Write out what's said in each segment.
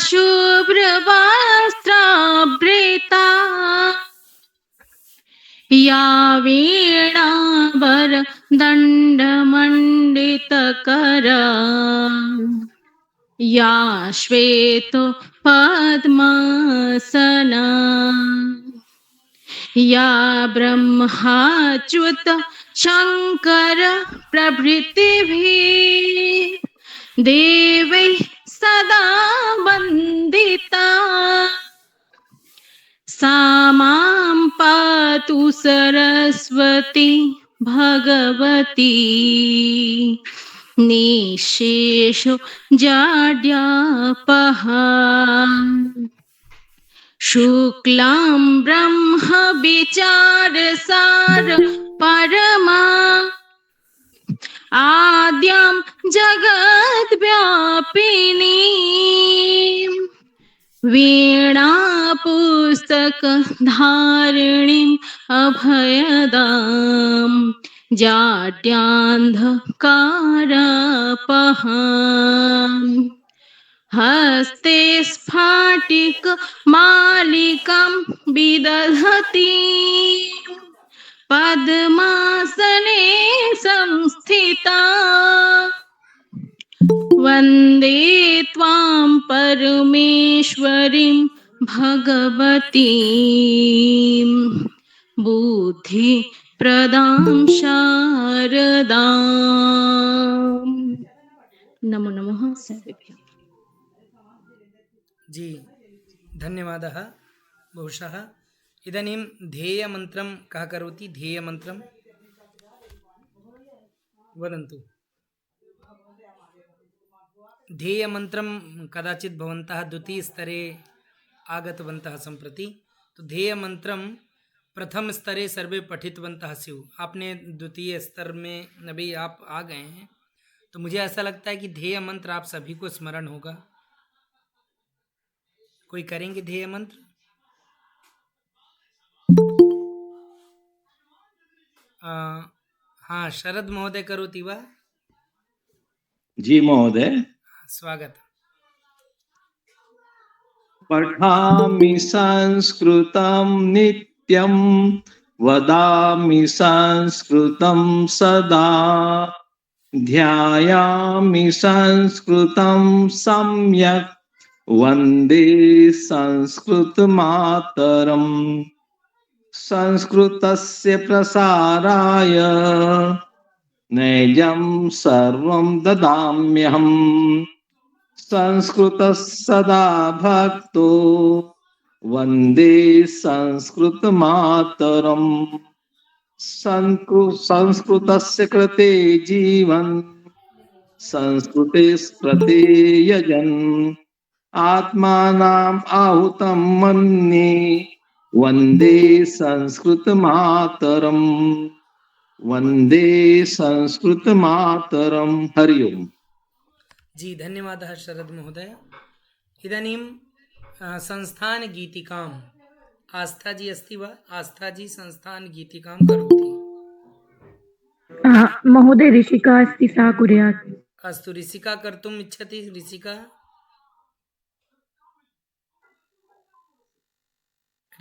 शुभ्रवस्त्रावृता या वीणावरदण्डमण्डितकरा या श्वेतो पद्मासना या ब्रह्माच्युत शङ्कर प्रभृतिभिः देवैः सदा वन्दिता सा मां पातु सरस्वती भगवती निःशेषो जाड्यापहा शुक्लां ब्रह्म विचारसार परमा आद्यां जगद्व्यापिनी वीणा पुस्तकधारिणीम् अभयदां जाड्यान्धकारापहाम् हस्ते स्फाटिकमालिकां विदधती पद्मासने संस्थिता वन्दे त्वां परमेश्वरीं भगवतीं बुद्धिप्रदां शारदाम्। नमो नमः सर्वेभ्यः। जी धन्यवादः बहुशः। इदानीं ध्येयमन्त्रं कः करोति? ध्येयमन्त्रं वदन्तु। ध्येयमन्त्रं कदाचित् भवन्तः द्वितीयस्तरे आगतवन्तः सम्प्रति, तो ध्येयमन्त्रं प्रथम स्तरे सर्वे पठितवन्तः स्युः। आपने द्वितीय स्तर में अभी आप आ गए हैं, तो मुझे ऐसा लगता है कि ध्येय मंत्र आप सभी को स्मरण होगा। कोई करेंगे ध्येय मंत्र? हाँ, शरद महोदय करोति वा? जी महोदय, स्वागत। पठामि संस्कृतं नित्यं वदामि संस्कृतं सदा ध्यायामि संस्कृतं सम्यक् वन्दे संस्कृतमातरम् संस्कृतस्य प्रसाराय नैजं सर्वं ददाम्यहम् संस्कृतः सदा भक्तो वन्दे संस्कृतमातरम् संस्कृतस्य कृते जीवन् संस्कृते प्रत्ययजन् आत्मानाम् आहुतं मन्ये वन्दे संस्कृतमातरम् वन्दे संस्कृतमातरम्। हरि ओम्। जी धन्यवादः शरद महोदय। इदानीं संस्थान गीतिकाम् आस्था जी अस्ति वा? आस्था जी संस्थान गीतिकां करोति। महोदय ऋषिका अस्ति, सा कुर्यात्। अस्तु, ऋषिका कर्तुम् इच्छति?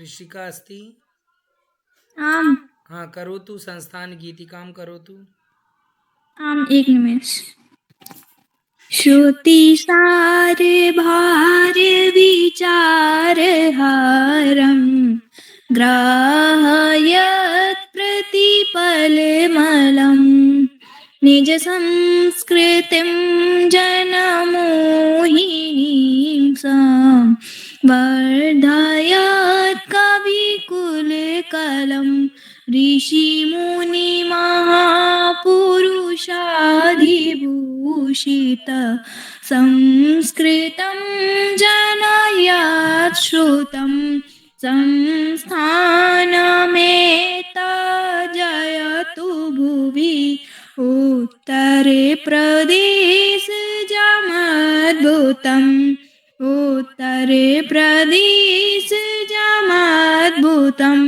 ऋषिका अस्ति? आम्। हाँ, करोतु, संस्थान गीतिकां करोतु। आम्, एक निमेष। श्रुतिसार भार विचार हारम् ग्राहयत् प्रतिपलमलम् निज संस्कृतिं जनमोहिनीं वर्धयत् कविकुलकलम् ऋषिमुनिमहापुरुषाधिभूषित संस्कृतं जनयात् श्रुतं संस्थानमेतज्जयतु भुवि उत्तरे प्रदेशजमद्भुतम् उत्तरे प्रदेशजमद्भुतम्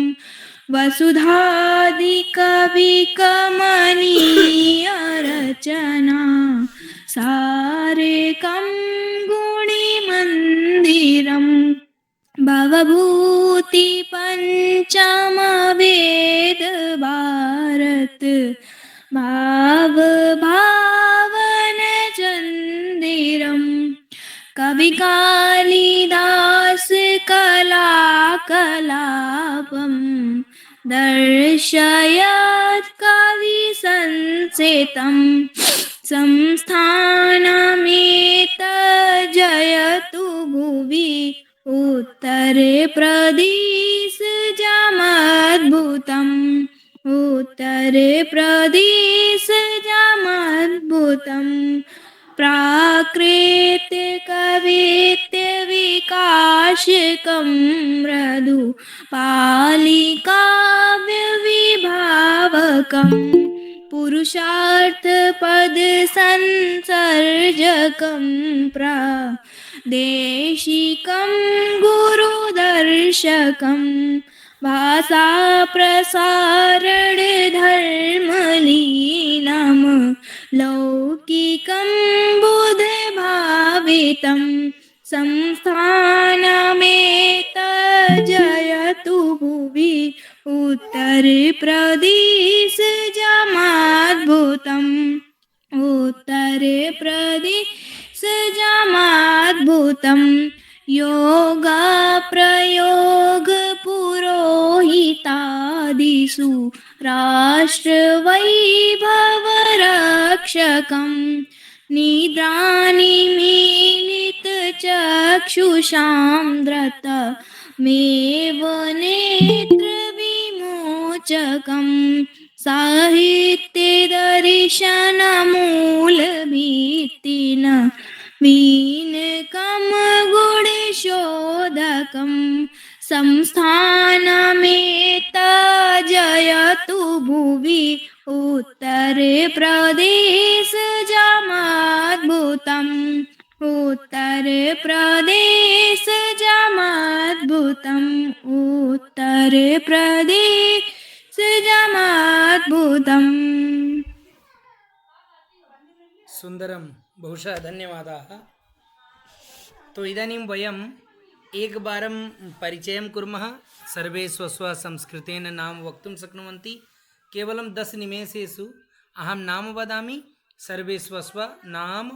वसुधादिकविकमनीय रचना सारेकं गुणिमन्दिरम् भवभूति पंचम वेद भारत भाव भावन चंदिरम कवि कालिदास कला कलापम दर्शयत् कवि संसेतम् संस्थानमेतज्जयतु भुवि उत्तरे प्रदेशजमद्भुतम् उत्तरे प्रदेशजमद्भुतम् प्राकृतिकवित्तविकाशकं मृदु पालिकाव्यविभावकं पुरुषार्थपदसंसर्जकं प्रादेशिकं गुरुदर्शकं भाषाप्रसारणधर्मलीनं लौकिकं बुधभावितं संस्थानमेतज्जयतु भुवि उत्तरे प्रदेशजमद्भुतम् उत्तरे प्रदेशजमद्भुतम् योगप्रयोगपुरोहितादिषु राष्ट्रवैभवरक्षकम् निद्रानिमीलितचक्षुषां धृतमेव नेत्रविमोचकम् साहित्यदर्शनमूलभित्तिन वीनकं गुणशोधकं संस्थानमेतज्जयतु भुवि उत्तरे प्रदेशजमद्भुतम् उत्तरे प्रदेशजमद्भुतम् उत्तरे प्रदेशजमद्भुतम्। सुंदरम बहुशः धन्यवादाः। तो इदानीं वयम् एकवारं परिचयं कुर्मः। सर्वे स्वस्वसंस्कृतेन नाम वक्तुं शक्नुवन्ति। केवलं 10 निमेषेषु अहं नाम वदामि, सर्वे स्वस्व नाम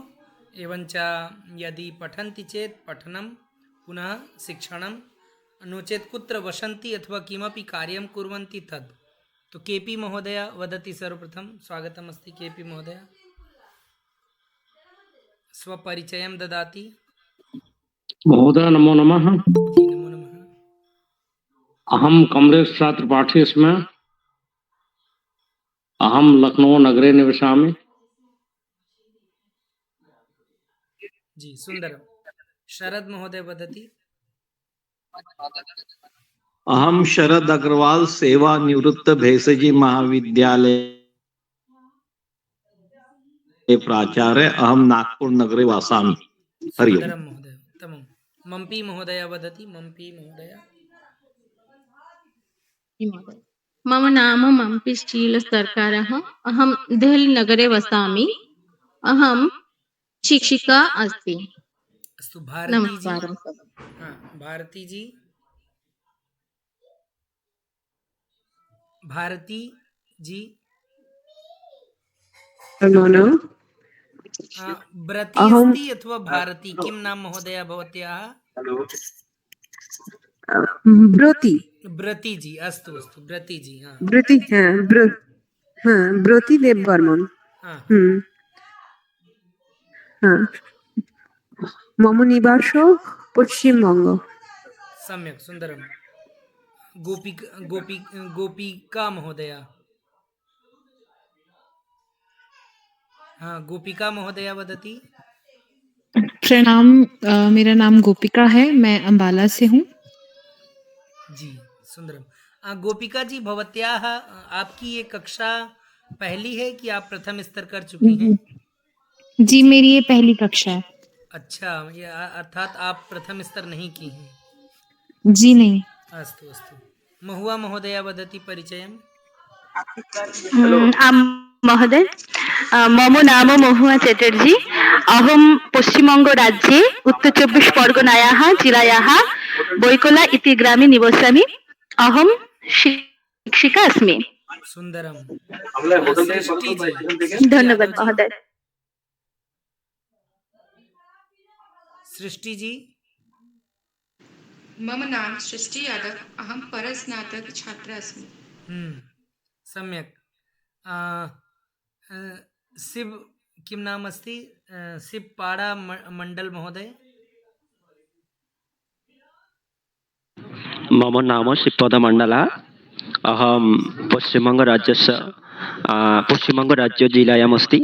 एवञ्च यदि पठन्ति चेत् पठनं पुनः शिक्षणं, नो चेत् कुत्र वसन्ति अथवा किमपि कार्यं कुर्वन्ति तद्। तो केपी महोदय वदति सर्वप्रथम। स्वागतमस्ति केपी महोदय। स्वपरिचयं ददाति। महोदय नमो नमः। जी नमो नमः। अहं कमलेश छात्र पाठी स्मि। अहं लखनऊ नगरे निवसामि। जी सुंदरम। शरद महोदय वदति। अहम शरद अग्रवाल सेवानिवृत्त भेषजी महाविद्यालय प्राचार्य। अहम नागपुर नगरे वसामि। हरि ओम्। सुंदरम महोदय उत्तमं। मम्पी महोदय वदति। मम्पी महोदय। मम नाम मम्पी शीलसर्कारः। अहं देहलीनगरे वसामि। अहं शिक्षिका अस्मि। अस्तु भारती जी। नमस्कारः। हाँ भारती जी। भारती जी। व्रती अस्ति अथवा भारती? किं नाम महोदय भवत्याः? ब्रोति व्रती जी। अस्तु अस्तु व्रती जी। हाँ ब्रोति ब्रोति देव बर्मन। हाँ मम निवास पश्चिमबंग। सम्यक सुंदरम। गोपिका महोदय। हाँ गोपिका महोदय वदति। प्रणाम, मेरा नाम गोपिका है, मैं अंबाला से हूँ। जी सुंदरम। गोपिका जी भवत्याः आपकी ये कक्षा पहली है कि आप प्रथम स्तर कर चुकी हैं? जी मेरी ये पहली कक्षा है। अच्छा, ये अर्थात आप प्रथम स्तर नहीं की हैं? जी नहीं। अस्तु अस्तु। महुआ महोदय वदति परिचयम्। महोदय मम नाम महुआ चैटर्जी। अहम पश्चिमबंग राज्ये उत्तर 24 परगनायाः जिलायाः बोयकोला इति ग्रामे निवसामि। अहं शिक्षिका अस्मि। सुंदरम। सृष्टि जी, सृष्टि धन्यवाद यादव जी, महोदय। सृष्टि जी। मम नाम सृष्टि यादव, अहं परस्नातक छात्रा अस्मि। सम्यक्। अ, अ, शिव किं नाम अस्ति? शिव पाड़ा मंडल महोदय। मम नाम श्रीपदमण्डला। अहं पश्चिमबङ्गराज्यस्य पश्चिमबङ्गराज्यजिल्लायाम् अस्ति।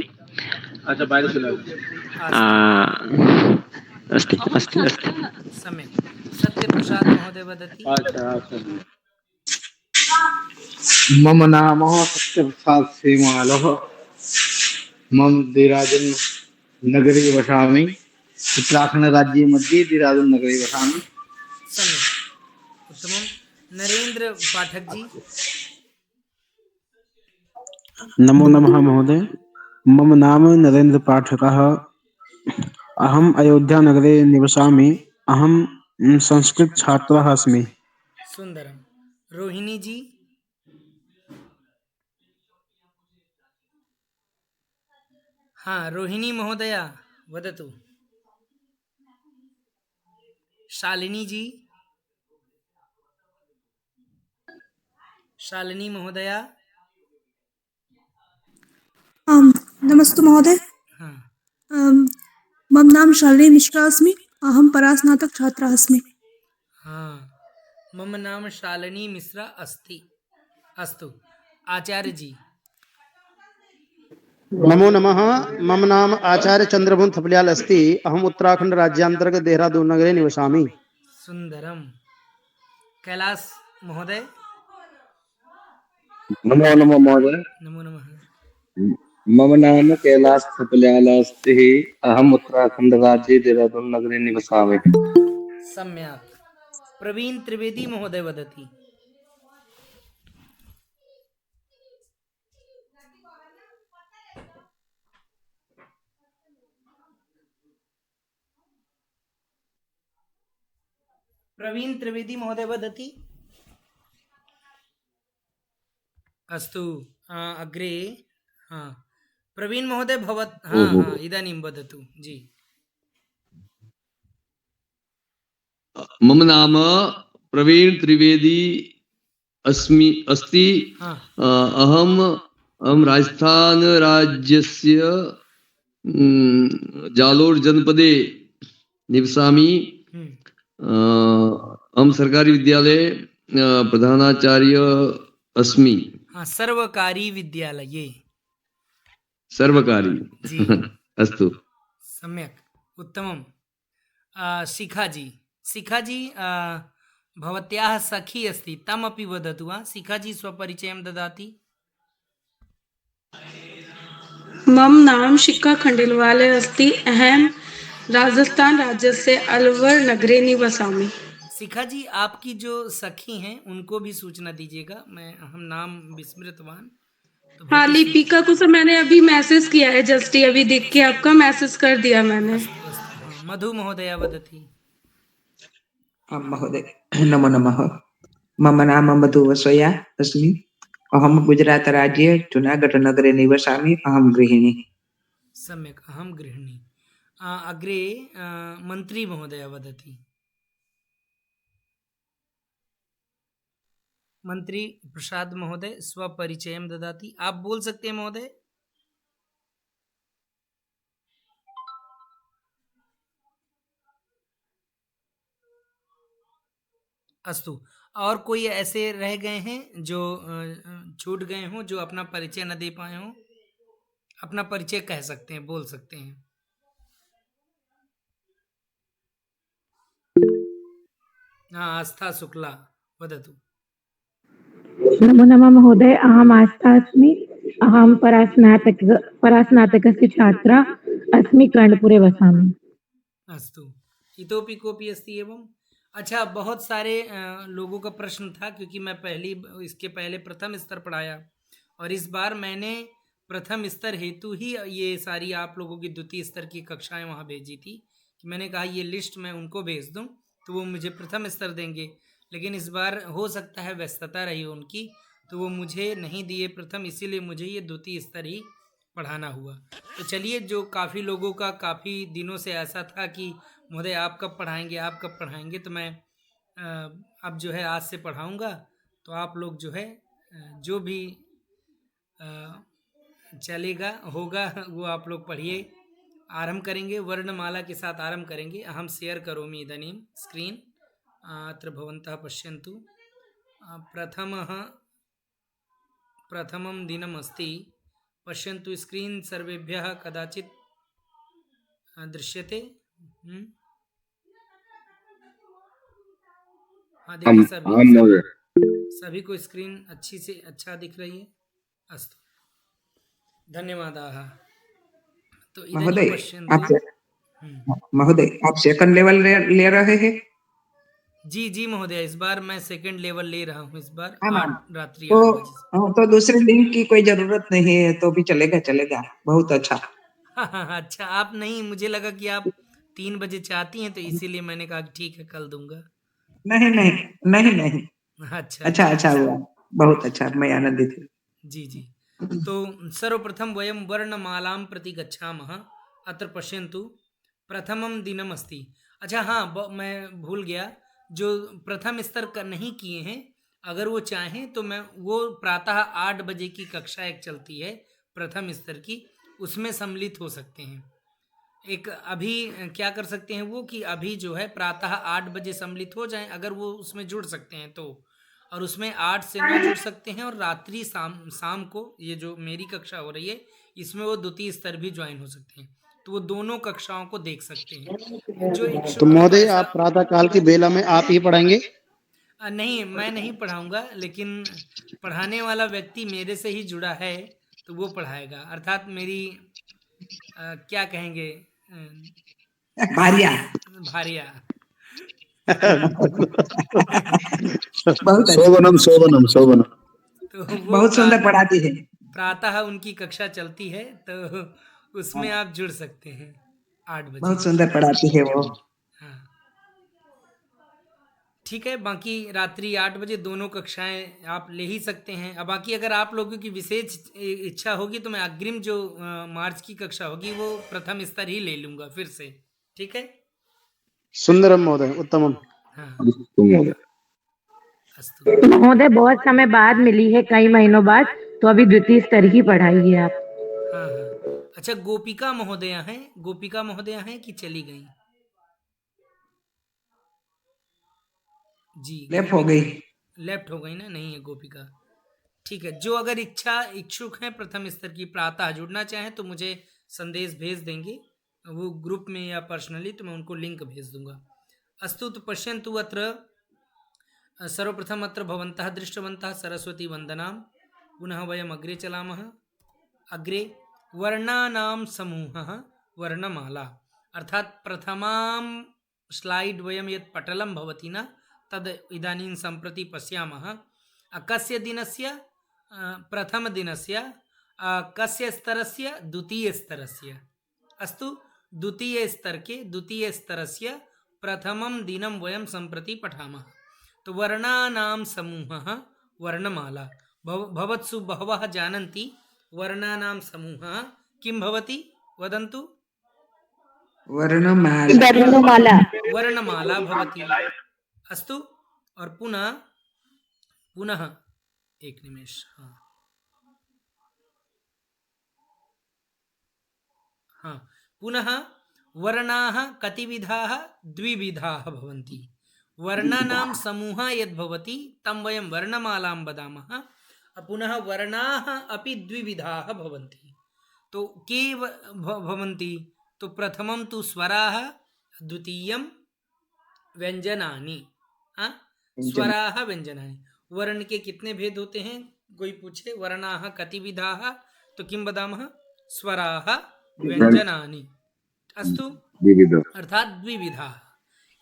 अस्ति अस्ति अस्ति। सम्यक्। सत्यप्रसाद महोदय वदति। मम नाम सत्यप्रसाद श्रीमालः। मम देहरादून नगरे वसामि। उत्तराखंड राज्ये मध्ये देहरादून नगरे वसामि। सम्यक्, उत्तमं। नरेंद्र पाठक जी। नमो नमः महोदय। मम नाम नरेंद्र पाठकः। अहम् अयोध्यानगरे निवसामि। अहं संस्कृत छात्रः अस्मि। सुंदरम। रोहिणी जी। हाँ, रोहिणी महोदया वदतु। शालिनी जी। शालिनी महोदया। नमस्ते महोदय। हाँ। मम नाम शालिनी मिश्रा अस्मि। अहं परास्नातक छात्रा अस्मि। हाँ, मम नाम शालिनी मिश्रा अस्ति। अस्तु, आचार्य जी। नमो नमः। मम नाम आचार्य चंद्रभुवन थपलियाल अस्ति। अहम उत्तराखंड राज्यांतर्गत देहरादून नगरे निवसामि। सुंदरम। कैलाश महोदय। नमो नमः महोदय। नमो नमः। मम नाम कैलाश थपलियाल अस्ति। अहम उत्तराखंड राज्ये देहरादून नगरे निवसामि। सम्यक्। प्रवीण त्रिवेदी महोदय वदति। प्रवीण त्रिवेदी महोदय वदति। अस्तु, अग्रे। हाँ, प्रवीण महोदय भवत्। हाँ, इदानीं वदतु जी। मम नाम प्रवीण त्रिवेदी अस्ति। अहं राजस्थान राज्यस्य जालोर जनपदे निवसामि। अहं सरकारी विद्यालये प्रधानाचार्य अस्मि। हाँ, सर्वकारी विद्यालये। सर्वकारी जी। अस्तु। सम्यक्, उत्तमं। शिखा जी। शिखा जी, भवत्याः सखी अस्ति, तमपि वदतु। वा, शिखा जी स्वपरिचयं ददाति। मम नाम शिखा खंडेलवाल अस्ति। अहम राजस्थान राज्यस्य अलवर नगरे निवसामि। शिखा जी, आपकी जो सखी हैं उनको भी सूचना दीजिएगा। हम नाम विस्मृतवान। तो हाँ, लिपिका को सर मैंने अभी मैसेज किया है। जस्ट ही अभी देख के आपका मैसेज कर दिया मैंने। मधु महोदया वदति। महोदय नमो नमः। मम नाम मधुवसया अस्मि। अहं गुजरात राज्ये जूनागढ़ नगरे निवसामि। अहं गृहिणी। सम्यक्, अहं गृहिणी। अग्रे मंत्री महोदया वदति। मंत्री प्रसाद महोदय स्वपरिचयं ददाति। आप बोल सकते हैं महोदय। अस्तु, और कोई ऐसे रह गए हैं जो छूट गए हों, जो अपना परिचय न दे पाए हों? अपना परिचय कह सकते हैं, बोल सकते हैं। हाँ, आस्था शुक्ला वदतु। नमो नमः महोदय। अहम् आस्था अस्मि। अहं परास्नातकस्य छात्रा अस्मि। कर्णपुरे वसामि। अस्तु, इतोपि कोऽपि अस्ति एवं? अच्छा, बहुत सारे लोगों का प्रश्न था, क्योंकि मैं इसके पहले प्रथम स्तर पढ़ाया और इस बार मैंने प्रथम स्तर हेतु ही ये सारी आप लोगों की द्वितीय स्तर की कक्षाएं वहाँ भेजी थी कि मैंने कहा ये लिस्ट मैं उनको भेज दूं तो वो मुझे प्रथम स्तर देंगे, लेकिन इस बार हो सकता है व्यस्तता रही हो उनकी, तो वो मुझे नहीं दिए प्रथम, इसीलिए मुझे ये द्वितीय स्तर ही पढ़ाना हुआ। तो चलिए, जो काफ़ी लोगों का काफ़ी दिनों से ऐसा था कि महोदय आप कब पढ़ाएंगे, आप कब पढ़ाएंगे, तो मैं अब जो है आज से पढ़ाऊँगा। तो आप लोग जो है जो भी चलेगा होगा वो आप लोग पढ़िए। आरंभ करेंगे, वर्णमाला के साथ आरंभ करेंगे। अहम शेयर करोमि इदानीं स्क्रीन, अत्र भवन्तः पश्यन्तु। प्रथमं दिनम् अस्ति, पश्यन्तु स्क्रीन सर्वेभ्यः कदाचित् दृश्यते। हाँ देखिए, सभी को स्क्रीन अच्छी से अच्छा दिख रही है। अस्तु, धन्यवादाः। तो महोदय, पश्यन्तु। महोदय आप सेकंड लेवल ले रहे हैं? जी जी महोदय, इस बार मैं सेकंड लेवल ले रहा हूँ, इस बार हाँ, रात्रि 8 तो बजे। तो दूसरे लिंक की कोई जरूरत नहीं है, तो भी चलेगा, बहुत अच्छा। हाँ, अच्छा, आप नहीं, मुझे लगा कि आप 3 बजे चाहती हैं, तो इसीलिए मैंने कहा ठीक है कल दूंगा। नहीं। अच्छा हुआ, बहुत अच्छा, मैं आनंदित हूँ। जी। तो सर्वप्रथम वयं वर्णमालां प्रति गच्छामः। अत्र पश्यन्तु, प्रथमं दिनम् अस्ति। अच्छा हाँ, मैं भूल गया, जो प्रथम स्तर का नहीं किए हैं, अगर वो चाहें तो मैं वो प्रातः 8 बजे की कक्षा एक चलती है प्रथम स्तर की, उसमें सम्मिलित हो सकते हैं। एक अभी क्या कर सकते हैं वो कि अभी जो है प्रातः 8 बजे सम्मिलित हो जाएं, अगर वो उसमें जुड़ सकते हैं तो, और उसमें 8 से 9 जुड़ सकते हैं, और रात्रि शाम को ये जो मेरी कक्षा हो रही है इसमें वो द्वितीय स्तर भी ज्वाइन हो सकते हैं, तो वो दोनों कक्षाओं को देख सकते हैं। जो इच्छुक तो महोदय आप प्रातः काल की बेला में आप ही पढ़ाएंगे? नहीं, मैं नहीं पढ़ाऊंगा, लेकिन पढ़ाने वाला व्यक्ति मेरे से ही जुड़ा है तो वो पढ़ाएगा, अर्थात मेरी क्या कहेंगे, भारिया। शोभनम। तो बहुत सुंदर पढ़ाती है। प्रातः उनकी कक्षा चलती है, तो उसमें आप जुड़ सकते हैं 8 बजे। बहुत सुंदर पढ़ाती है वो। हाँ, ठीक है। बाकी रात्रि 8 बजे दोनों कक्षाएं आप ले ही सकते हैं। अब बाकी अगर आप लोगों की विशेष इच्छा होगी तो मैं अग्रिम जो मार्च की कक्षा होगी वो प्रथम स्तर ही ले लूंगा फिर से, ठीक है। सुंदरम महोदय, उत्तमम। महोदय बहुत समय बाद मिली है, कई महीनों बाद, तो अभी द्वितीय स्तर ही पढ़ाइए आप। हाँ। अच्छा, गोपिका महोदया हैं कि चली गई? जी, लेफ्ट हो गई ना, नहीं है गोपिका। ठीक है, जो अगर इच्छुक हैं प्रथम स्तर की, प्रातः जुड़ना चाहें तो मुझे संदेश भेज देंगे, वो ग्रुप में या पर्सनली, तो मैं उनको लिंक भेज दूंगा। अस्तु, तो पश्यन्तु, अत्र सर्वप्रथम अत्र भवन्तः दृष्टवन्तः सरस्वती वंदनां, पुनः वयम् अग्रे चलामः। अग्रे वर्णानां समूहः वर्णमाला, अर्थात प्रथमां स्लाइड वयं यत् पटलं भवति न, तद् इदानीं सम्प्रति पश्यामः। कस्य दिनस्य? प्रथमदिनस्य। कस्य स्तरस्य? द्वितीयस्तरस्य। अस्तु, द्वितीयस्तरस्य प्रथमं दिनं वयं सम्प्रति पठामः। तो वर्णानां समूहः वर्णमाला। भवत्सु बहवः जानन्ति वर्णानां समूहः किं भवति, वदन्तु। वर्णमाला भवति। अस्तु, और पुनः एक निमेष। हाँ, पुनः वर्णाः कतिविधाः? द्विविधाः भवन्ति। वर्णानां समूहः यद्भवति तं वयं वर्णमालां वदामः। पुनः वर्णाः अपि द्विविधाः भवन्ति। तो के भवन्ति? तो प्रथमं तु स्वराः, द्वितीयं व्यञ्जनानि। स्वराः व्यञ्जनानि। वर्ण के कितने भेद होते हैं? कोई पूछे वर्णाः कतिविधाः, तो किं वदामः? स्वराः व्यञ्जनानि। अस्तु, अर्थात द्विविधाः।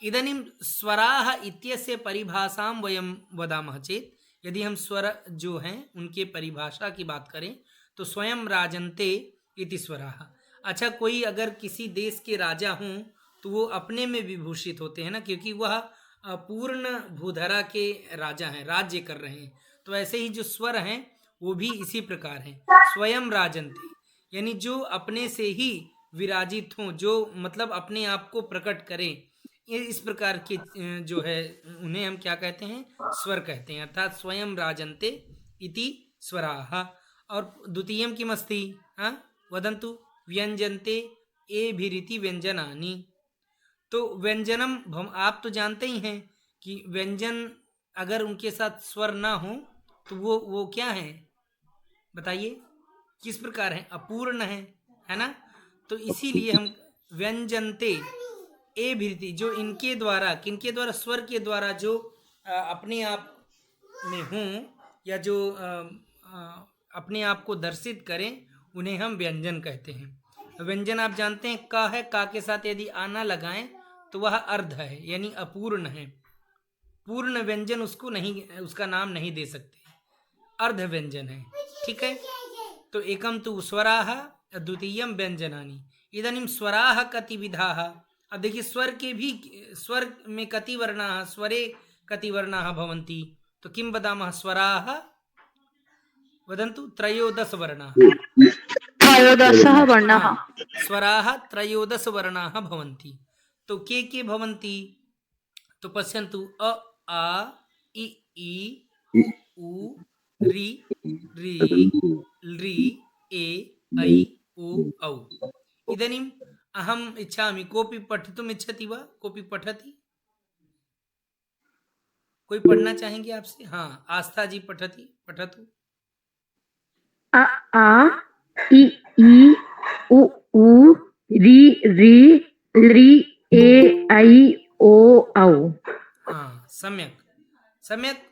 इदानीं स्वराः इत्यस्य परिभाषां वयं वदामः चेत्, यदि हम स्वर जो हैं उनके परिभाषा की बात करें तो स्वयं राजन्ते इति स्वराः। अच्छा, कोई अगर किसी देश के राजा हों तो वो अपने में विभूषित होते हैं ना, क्योंकि वह पूर्ण भूधरा के राजा हैं, राज्य कर रहे हैं। तो ऐसे ही जो स्वर हैं वो भी इसी प्रकार हैं, स्वयं राजन्ते, यानी जो अपने से ही विराजित हों, जो मतलब अपने आप को प्रकट करें, इस प्रकार के जो है उन्हें हम क्या कहते हैं, स्वर कहते हैं, अर्थात स्वयं राजन्ते इति स्वराः। और द्वितीयं किमस्ति, वदन्तु, व्यंजन्ते एभिरिति व्यंजनानि। तो व्यंजनम आप तो जानते ही हैं कि व्यंजन अगर उनके साथ स्वर ना हो तो वो क्या है, बताइए किस प्रकार है, अपूर्ण है ना। तो इसीलिए हम व्यंजनते एभिरिति, जो इनके द्वारा, किनके द्वारा, स्वर के द्वारा जो अपने आप में हों या जो अपने आप को दर्शित करें, उन्हें हम व्यंजन कहते हैं। व्यंजन आप जानते हैं, का है, का के साथ यदि आना लगाएं तो वह अर्ध है, यानी अपूर्ण है। पूर्ण व्यंजन उसको नहीं, उसका नाम नहीं दे सकते, अर्ध व्यंजन है, ठीक है। तो एकम तु स्वराः, द्वितीयम व्यंजनानि। इदानीं स्वराः कति विधाः। अब देखिए स्वर के भी, स्वर में कति वर्णाः, स्वरे कति वर्णाः भवन्ति। तो किं वदामः, स्वराः, वदन्तु, त्रयोदश वर्णाः, त्रयोदशः वर्णाः, स्वराः त्रयोदश वर्णाः भवन्ति। तो के भवन्ति, तो पश्यन्तु, अ आ इ ई उ रि रि लृ ए ऐ ओ औ। इदानीम् अहम् इच्छामि, कोऽपि पठितुम् इच्छति वा, कोऽपि पठति, कोई पढ़ना चाहेंगे आपसे? हाँ, आस्था जी पठतु। अ आ इ ई उ ऊ रि रि लृ ए ऐ ओ औ। हाँ, सम्यक् सम्यक्।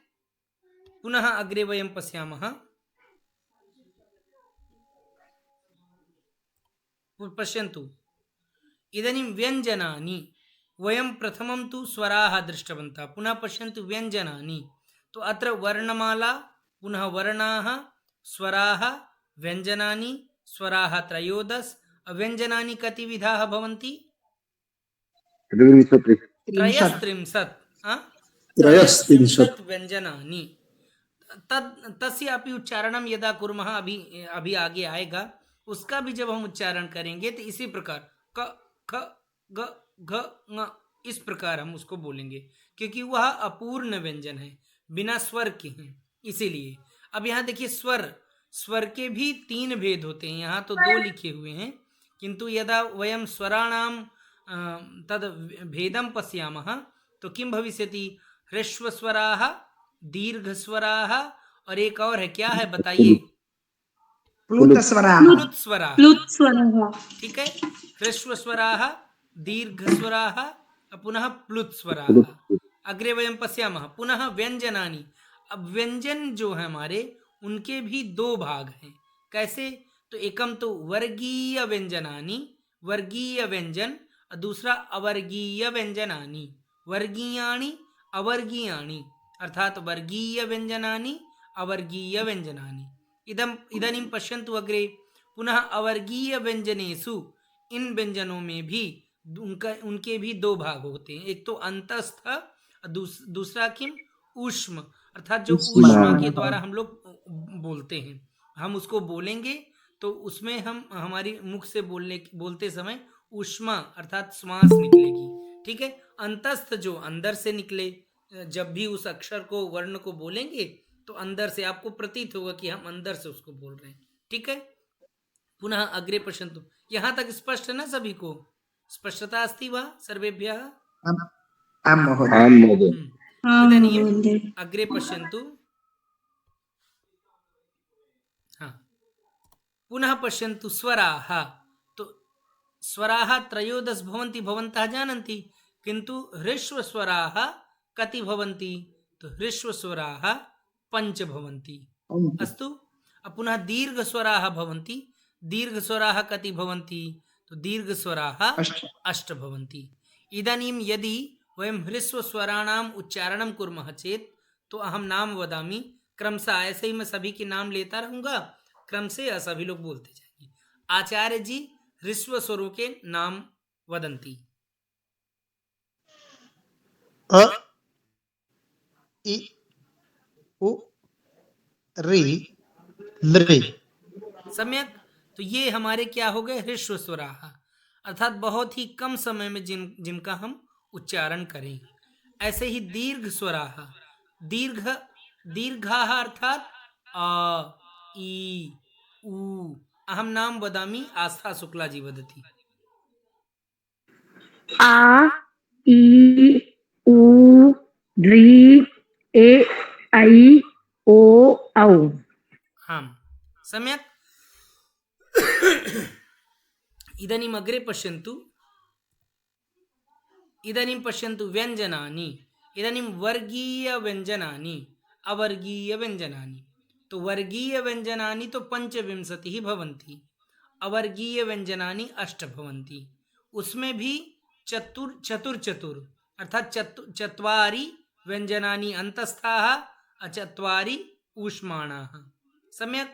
पुनः अग्रे वयं पश्यामः। पश्यन्तु, इदानीं व्यञ्जनानि, वयं प्रथमं तु स्वराः दृष्टवन्तः, पुनः पश्यन्तु व्यञ्जनानि। तो अत्र वर्णमाला, पुनः वर्णाः, स्वराः, व्यञ्जनानि, स्वराः त्रयोदश, व्यञ्जनानि कति विधाः भवन्ति, त्रयस्त्रिंशत् व्यञ्जनानि। तस्य अपि उच्चारणं यदा कुर्मः, अभी आगे आएगा, उसका भी जब हम उच्चारण करेंगे तो इसी प्रकार क ख ग घ ङ, इस प्रकार हम उसको बोलेंगे, क्योंकि वह अपूर्ण व्यंजन है, बिना स्वर के हैं, इसीलिए। अब यहाँ देखिए, स्वर के भी 3 भेद होते हैं, यहाँ तो 2 लिखे हुए हैं, किंतु यदा वयं स्वराणां तद भेदं पश्यामः तो किं भविष्यति, ह्रस्वस्वराः, दीर्घस्वराः, और एक और है, क्या है बताइए, प्लुतस्वराः, ठीक है। ह्रस्वस्वराः, दीर्घस्वराः, पुनः प्लुतस्वराः। अग्रे वयं पश्यामः, पुनः व्यंजनानि। अब व्यंजन जो है हमारे, उनके भी 2 भाग हैं। कैसे, तो एकम तो वर्गीय व्यंजनानि, वर्गीय व्यंजन, और दूसरा अवर्गीय व्यंजनानि, वर्गीयानि अवर्गीयानि, अर्थात वर्गीय व्यंजनानि अवर्गीय व्यंजनानि। इदानीं पश्यन्तु अग्रे, पुनः अवर्गीय व्यंजनेषु, इन व्यंजनों में भी उनके भी 2 भाग होते हैं, एक तो अंतस्थ, दूसरा किम, ऊष्म, अर्थात जो ऊष्मा के द्वारा हम लोग बोलते हैं, हम उसको बोलेंगे तो उसमें हम हमारी मुख से बोलते समय ऊष्मा अर्थात श्वास निकलेगी, ठीक है। अंतस्थ जो अंदर से निकले, जब भी उस अक्षर को, वर्ण को बोलेंगे तो अंदर से आपको प्रतीत होगा कि हम अंदर से उसको बोल रहे हैं, ठीक है। पुनः अग्रे पश्यन्तु, यहाँ तक स्पष्ट है ना सभी को, स्पष्टता अस्ति वा सर्वेभ्यः? आं महोदय। इदानीम् अग्रे पश्यन्तु, हाँ, पुनः पश्यन्तु स्वराः। तो स्वराः त्रयोदश भवन्ति, भवन्तः जानन्ति, किन्तु ह्रस्वस्वराः कति भवन्ति, तो ह्रस्वस्वराः 5 भवन्ति, अस्तु। पुनः दीर्घस्वराः भवन्ति, दीर्घस्वराः कति भवन्ति, तो दीर्घस्वराः 8 भवन्ति। इदानीं यदि वयं ह्रस्वस्वराणाम् उच्चारणं कुर्मः चेत्, तो अहं नाम वदामि क्रमशः, ऐसे ही मैं सभी के नाम लेता रहूँगा, क्रम से सभी लोग बोलते जाएंगे। आचार्य जी ह्रस्व स्वरों के नाम वदन्ति, अ इ उ रि लृ। सम्यक। तो ये हमारे क्या हो गए? ह्रस्व स्वराह, अर्थात बहुत ही कम समय में जिनका हम उच्चारण करें। ऐसे ही दीर्घ स्वराह, दीर्घ दीर्घाः अर्थात अ ई उ। अहम नाम वदामि आस्था शुक्ला जी वदति। आ ई उ ऋ ए ऐ ओ औ। हाँ, सम्यक। इदानीम् अग्रे पश्यन्तु। इदानीं पश्यन्तु व्यञ्जनानि। इदानीं वर्गीयव्यञ्जनानि, अवर्गीयव्यञ्जनानि। तो वर्गीयव्यञ्जनानि तो 25 भवन्ति, अवर्गीयव्यञ्जनानि 8 भवन्ति। उसमें भी चतुर अर्थात चत्वारि व्यञ्जनानि अन्तस्थाः, चत्वारि ऊष्माणाः। सम्यक।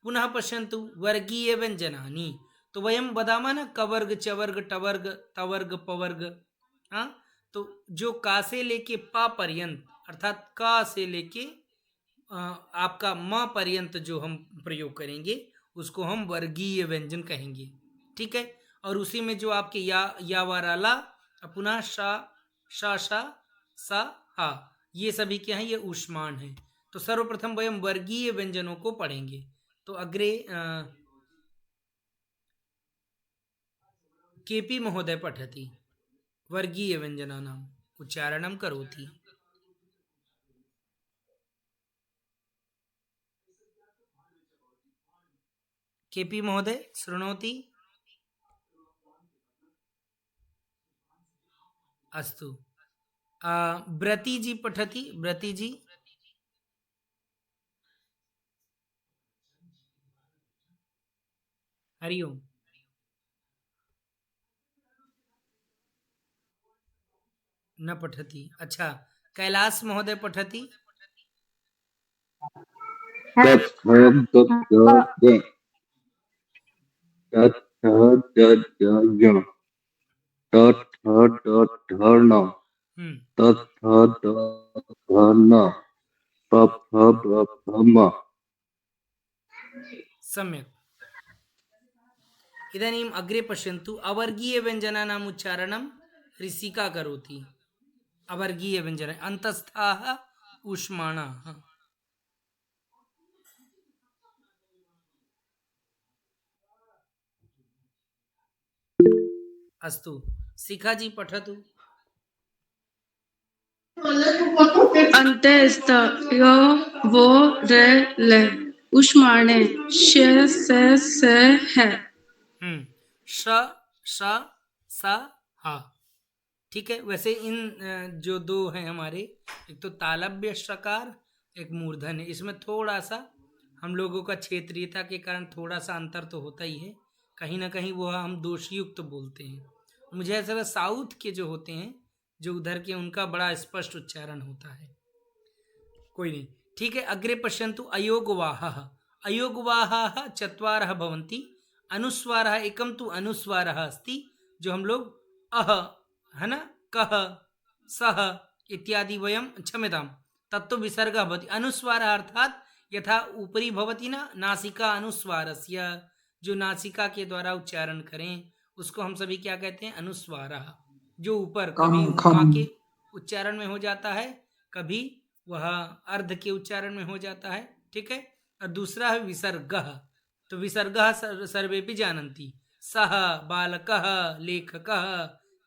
पुनः पश्यन्तु वर्गीयव्यञ्जनानि। तो वयं वदामः न कवर्ग चवर्ग टवर्ग तवर्ग पवर्ग। हाँ, तो जो का से लेके पा पर्यंत अर्थात का से लेके आपका म पर्यंत जो हम प्रयोग करेंगे उसको हम वर्गीय व्यंजन कहेंगे। ठीक है। और उसी में जो आपके या वाराला, पुनः शा शा शा सा हा, ये सभी क्या है? ये ऊष्माण है। तो सर्वप्रथम वयम वर्गीय व्यंजनों को पढ़ेंगे। तो अग्रे केपी महोदय पठति वर्गीय व्यंजनानाम् उच्चारणं करोति। केपी महोदय शृणोति? अस्तु। ब्रती जी पठति। ब्रती जी। हरि ओम। न पठति। अच्छा, कैलाश महोदय पठति। सम्यक्। इदानीम् अग्रे पश्यन्तु। अवर्गीय व्यञ्जनानाम् उच्चारणं ऋषिका करोति। अवर्गीय व्यञ्जन अन्तस्थाः ऊष्माणाः। अस्तु, शिखा जी पठतु। अंतस्थ य वो रे ले उष्माणे श से है। श श सा हा। ठीक है। वैसे इन जो दो हैं हमारे, एक तो तालव्य शकार, एक मूर्धन है। इसमें थोड़ा सा हम लोगों का क्षेत्रीयता के कारण थोड़ा सा अंतर तो होता ही है। कहीं ना कहीं वो हम दोषयुक्त बोलते हैं। मुझे ऐसा लगता है साउथ के जो होते हैं, जो उधर के, उनका बड़ा स्पष्ट उच्चारण होता है। कोई नहीं, ठीक है। अग्रे पश्यन्तु अयोगवाहः। अयोगवाहः चत्वारः भवन्ति। अनुस्वारः एकं तु अनुस्वारः अस्ति, जो हम लोग अह है ना, कह सह इत्यादि वयं क्षम्यतां तत्तु विसर्गः भवति। अनुस्वारः अर्थात यथा ऊपरी भवति ना नासिका अनुस्वारस्य, जो नासिका के द्वारा उच्चारण करें उसको हम सभी क्या कहते हैं? अनुस्वारः। जो ऊपर कभी माँ के उच्चारण में हो जाता है, कभी वह अर्ध के उच्चारण में हो जाता है। ठीक है। और दूसरा है विसर्गः। तो विसर्गः सर्वेपि जानन्ति। सः बालकः, लेखकः,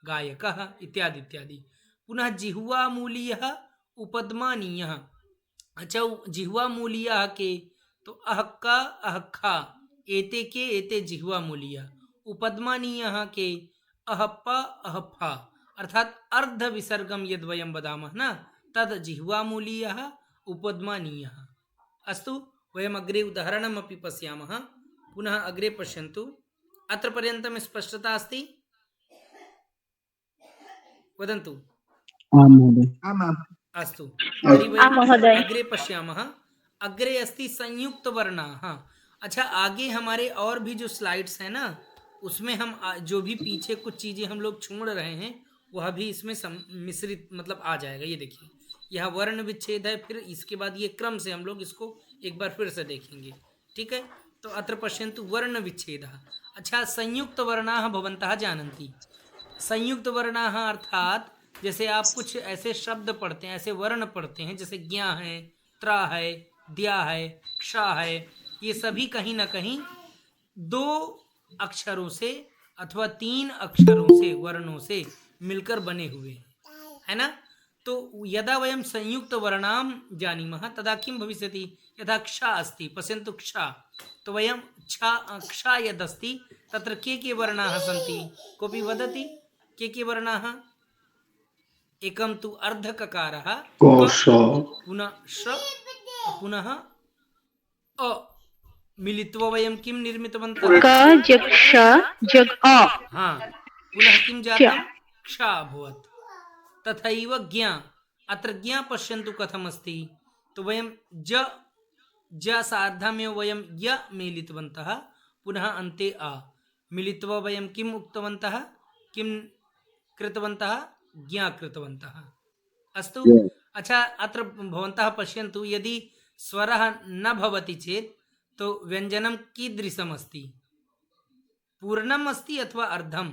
गायकः इत्यादि इत्यादि। पुनः जिह्वामूलीयः उपद्मानीयः। अच्छा, जिह्वामूलीयः के तो अहक्का अहक्खा एते के एते जिह्वामूलीयः। उपद्मानीयः के अहप्पा अहप्फा, अर्थात अर्ध विसर्गम यद् वयं वदामः न तद् जिह्वामूलीयः उपद्मानीयः। अस्तु, वयम् अग्रे उदाहरणमपि पश्यामः। पुनः अग्रे पश्यन्तु। अत्र पर्यन्तं स्पष्टता अस्ति? वदन्तु। आम् महोदय। अस्तु, तर्हि वयम् अग्रे पश्यामः। अग्रे अस्ति संयुक्त वर्णाः। अच्छा, आगे हमारे और भी जो स्लाइड्स हैं ना, उसमें हम जो भी पीछे कुछ चीज़ें हम लोग छोड़ रहे हैं वह भी इसमें मिश्रित मतलब आ जाएगा। ये देखिए यह वर्ण विच्छेद है, फिर इसके बाद ये क्रम से हम लोग इसको एक बार फिर से देखेंगे। ठीक है, तो अत्र पश्यन्तु वर्ण विच्छेदः। अच्छा, संयुक्त वर्णाः भवन्तः जानन्ति। संयुक्त वर्णाः अर्थात जैसे आप कुछ ऐसे शब्द पढ़ते हैं, ऐसे वर्ण पढ़ते हैं, जैसे ज्ञा है, त्रा है, द्या है,क्षा है, ये सभी कहीं ना कहीं 2 अक्षरों से अथवा 3 अक्षरों से, वर्णों से मिलकर बने हुए हैं, है ना। तो यदा वयं संयुक्त वर्णाम जानीमः तदा किं भविष्यति, यदाक्षा अस्ति, पश्यन्तुକ୍ଷା, तो वयंक्षा यदस्ति तत्र के वर्णाः सन्ति, कोऽपि वदति के वर्णाः। एकं तु अर्धककारः, पुनः श, पुनः अ, मिलित्वा वयं किं निर्मितवन्तः, क जग श जग अ। हाँ, पुनः किं जातं,क्षा अभवत्। तथैव ज्ञा, अत्र ज्ञा पश्यन्तु कथमस्ति, तो वयं ज सार्धमेव वयं य मिलितवन्तः, पुनः अन्ते आ, मिलित्वा वयं किम् उक्तवन्तः, किं कृतवन्तः, ज्ञा कृतवन्तः। अस्तु। अच्छा, अत्र भवन्तः पश्यन्तु, यदि स्वरः न भवति चेत् तो व्यञ्जनं कीदृशम् अस्ति, पूर्णम् अस्ति अथवा अर्धम्,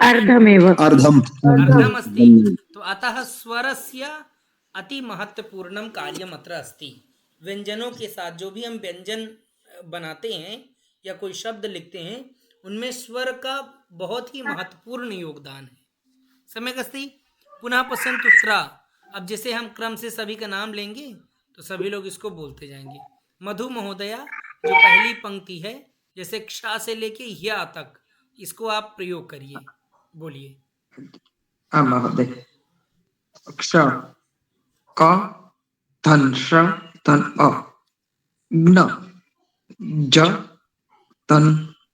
अर्धमेव, अर्धम् अस्ति। तो अतः स्वरस्य अति महत्वपूर्णं कार्यम् अत्र अस्ति। व्यंजनों के साथ जो भी हम व्यंजन बनाते हैं या कोई शब्द लिखते हैं, उनमें स्वर का बहुत ही महत्वपूर्ण योगदान है। सम्यक् अस्ति। पुनः पश्यन्तु त्रा। अब जैसे हम क्रम से सभी का नाम लेंगे तो सभी लोग इसको बोलते जाएंगे। मधु महोदया, जो पहली पंक्ति है, जैसेक्षा से लेके या तक, इसको आप प्रयोग करिए, बोलिए। हाँ महोदय। क्ष क धन श धन अ, ज्ञ ज धन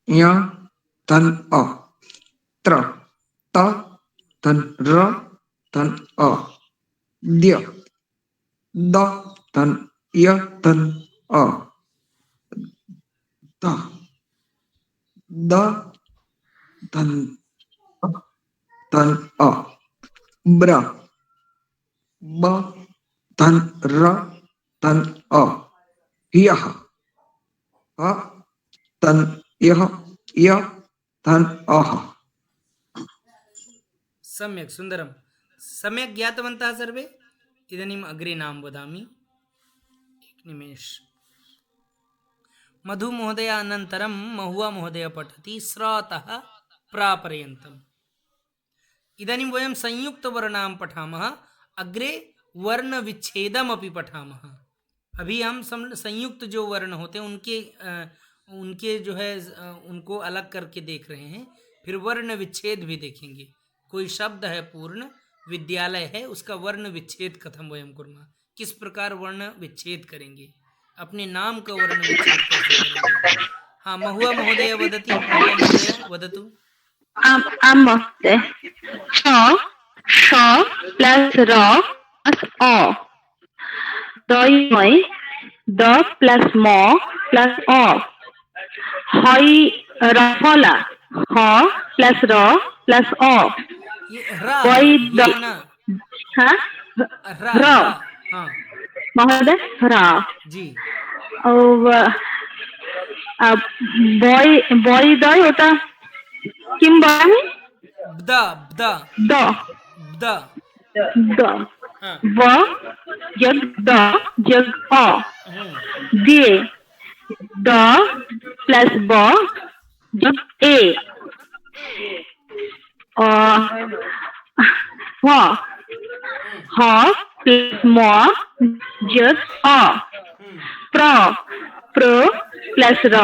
य धन अ, त्र त धन र धन अ, द्य द धन य धन अ, द द धन धन अ, ब्र ब धन र धन अ, यह अ धन यह य धन अह। सम्यक्, सुंदरम। सम्यक् ज्ञातवन्तः सर्वे। इदानीम् अग्रे नाम वदामि। एक निमेष। मधु महोदय अनन्तरं महुआ महोदय पठति स्रतः प्रापर्यन्तम्। इदानीं वयं संयुक्तवर्णां पठामः, अग्रे वर्णविच्छेदमपि पठामः। अभी हम संयुक्त जो वर्ण होते हैं उनके जो है उनको अलग करके देख रहे हैं, फिर वर्ण विच्छेद भी देखेंगे। कोई शब्द है पूर्ण, विद्यालय है, उसका वर्ण विच्छेद कथम वयं कुर्मः, किस प्रकार वर्ण विच्छेद करेंगे, अपने नाम का वर्ण विच्छेद कैसे करेंगे। हाँ, महुआ महोदय वदति, महुआ महोदय वदतु। आम महोदय। श प्लस र प्लस अ, दय द प्लस म प्लस अ, हई रफला ह प्लस र प्लस अ, वै द हाँ र महोदय र जी, और बॉय दय होता किम बामी द द द द द व जग द जग अ, दे द प्लस ब जग ए, ह प्लस म जग अ, प्र प्लस र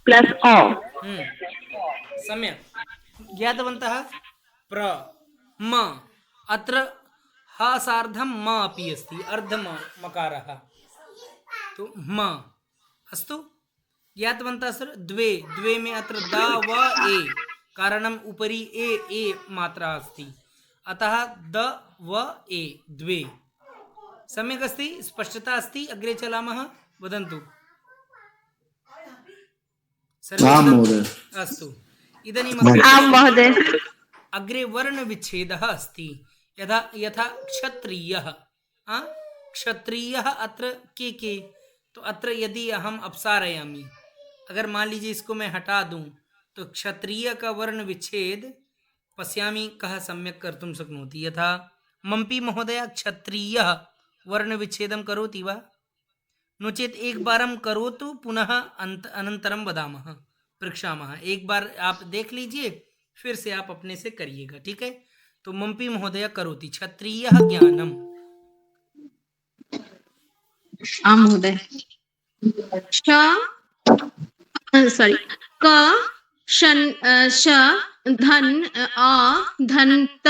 प्लस अ। सम्यक् ज्ञातवन्तः। प्र म, अत्र ह सार्धं म अपि अस्ति, अर्धम मकारः, तो म अस्तु। ज्ञातवन्तः सर। द्वे में अत्र द व ए, कारणम् उपरि ए मात्रा अस्ति, अतः द व ए द्वे। सम्यक् अस्ति, स्पष्टता अस्ति। अग्रे चलामः, वदन्तु सर्वे। अस्तु, इदानीम् आम् महोदय। अग्रे वर्ण विच्छेदः अस्ति यथा यथा क्षत्रियः क्षत्रियः अत्र के तो अत्र यदि अहम अपसारयामि, अगर मान लीजिए इसको मैं हटा दूं तो क्षत्रिय का वर्ण विच्छेद पश्यामि कः सम्यक् कर्तुं शक्नोति। यथा मम्पी महोदय क्षत्रियः वर्ण विच्छेदं करोति वा? नो चेत एक बारं करोतु पुनः अनन्तरं वदामः, पृच्छामः। एक बार आप देख लीजिए फिर से आप अपने से करिएगा, ठीक है? तो मम्पी महोदय करोति क्षत्रियः ज्ञानम्। आम महोदय सॉरी क शन श धन आ धन त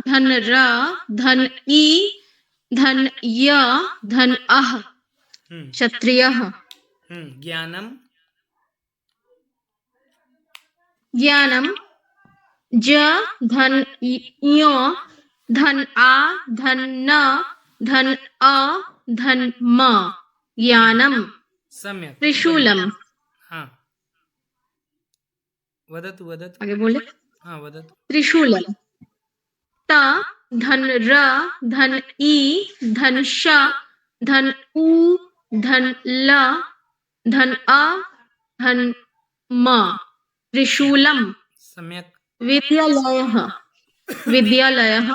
धन र धन ई धन य धन अह क्षत्रियः। ज्ञानम ज्ञानम ज धन य धन आ धन न धन अ धन म ज्ञानम। सम्यक्। त्रिशूलम। हाँ वदतु वदतु। आगे बोले। हाँ वदतु। त्रिशूलम त धन र धन ई धन श धन उ धन ल धन अ धन म त्रिशूलम। सम्यक्। विद्यालयः विद्यालयः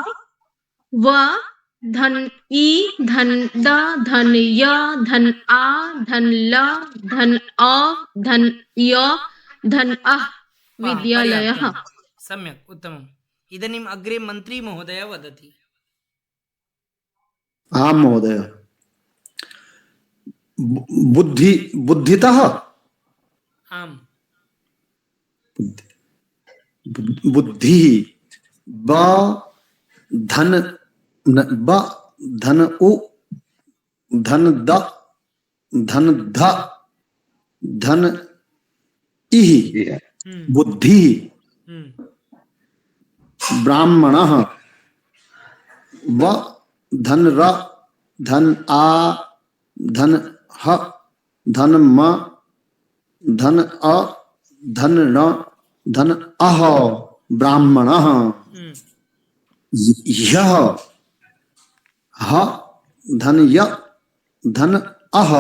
व धन ई धन द धन य धन आ धन ल धन अ धन य धन अह विद्यालयः। सम्यक् उत्तमम्। इदानीम् अग्रे मन्त्री महोदय वदति। आं महोदय। बुद्धितः आम् बुद्धिः ब धन ब धन उ धन द धन ध धन इह बुद्धिः ब्राह्मणः व धन र धन आ धन ह धन म धन अ धन र धन अह ब्राह्मणः। यः ह धन य धन अह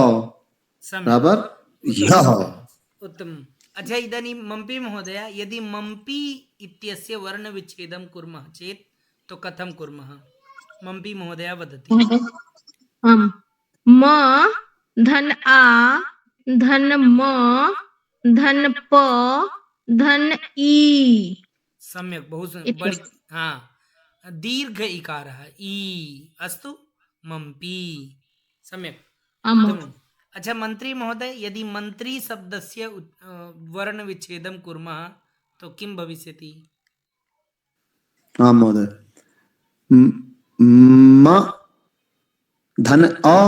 बराबर यः। उत्तम। अच्छा इदानीं मम्पी महोदय यदि मम्पी इत्यस्य वर्ण विच्छेदं कुर्मः चेत् तो कथं कुर्मः? मम्पी महोदय वदति। म धन आ धन म धन प धन ई। सम्यक् बहु बड़ी हाँ दीर्घ इकारः ई अस्तु मम्पी सम्यक्। अच्छा मंत्री महोदय यदि मंत्री शब्दस्य वर्ण विच्छेदं कुर्मः तो किं भविष्यति? आं महोदय। म धन अ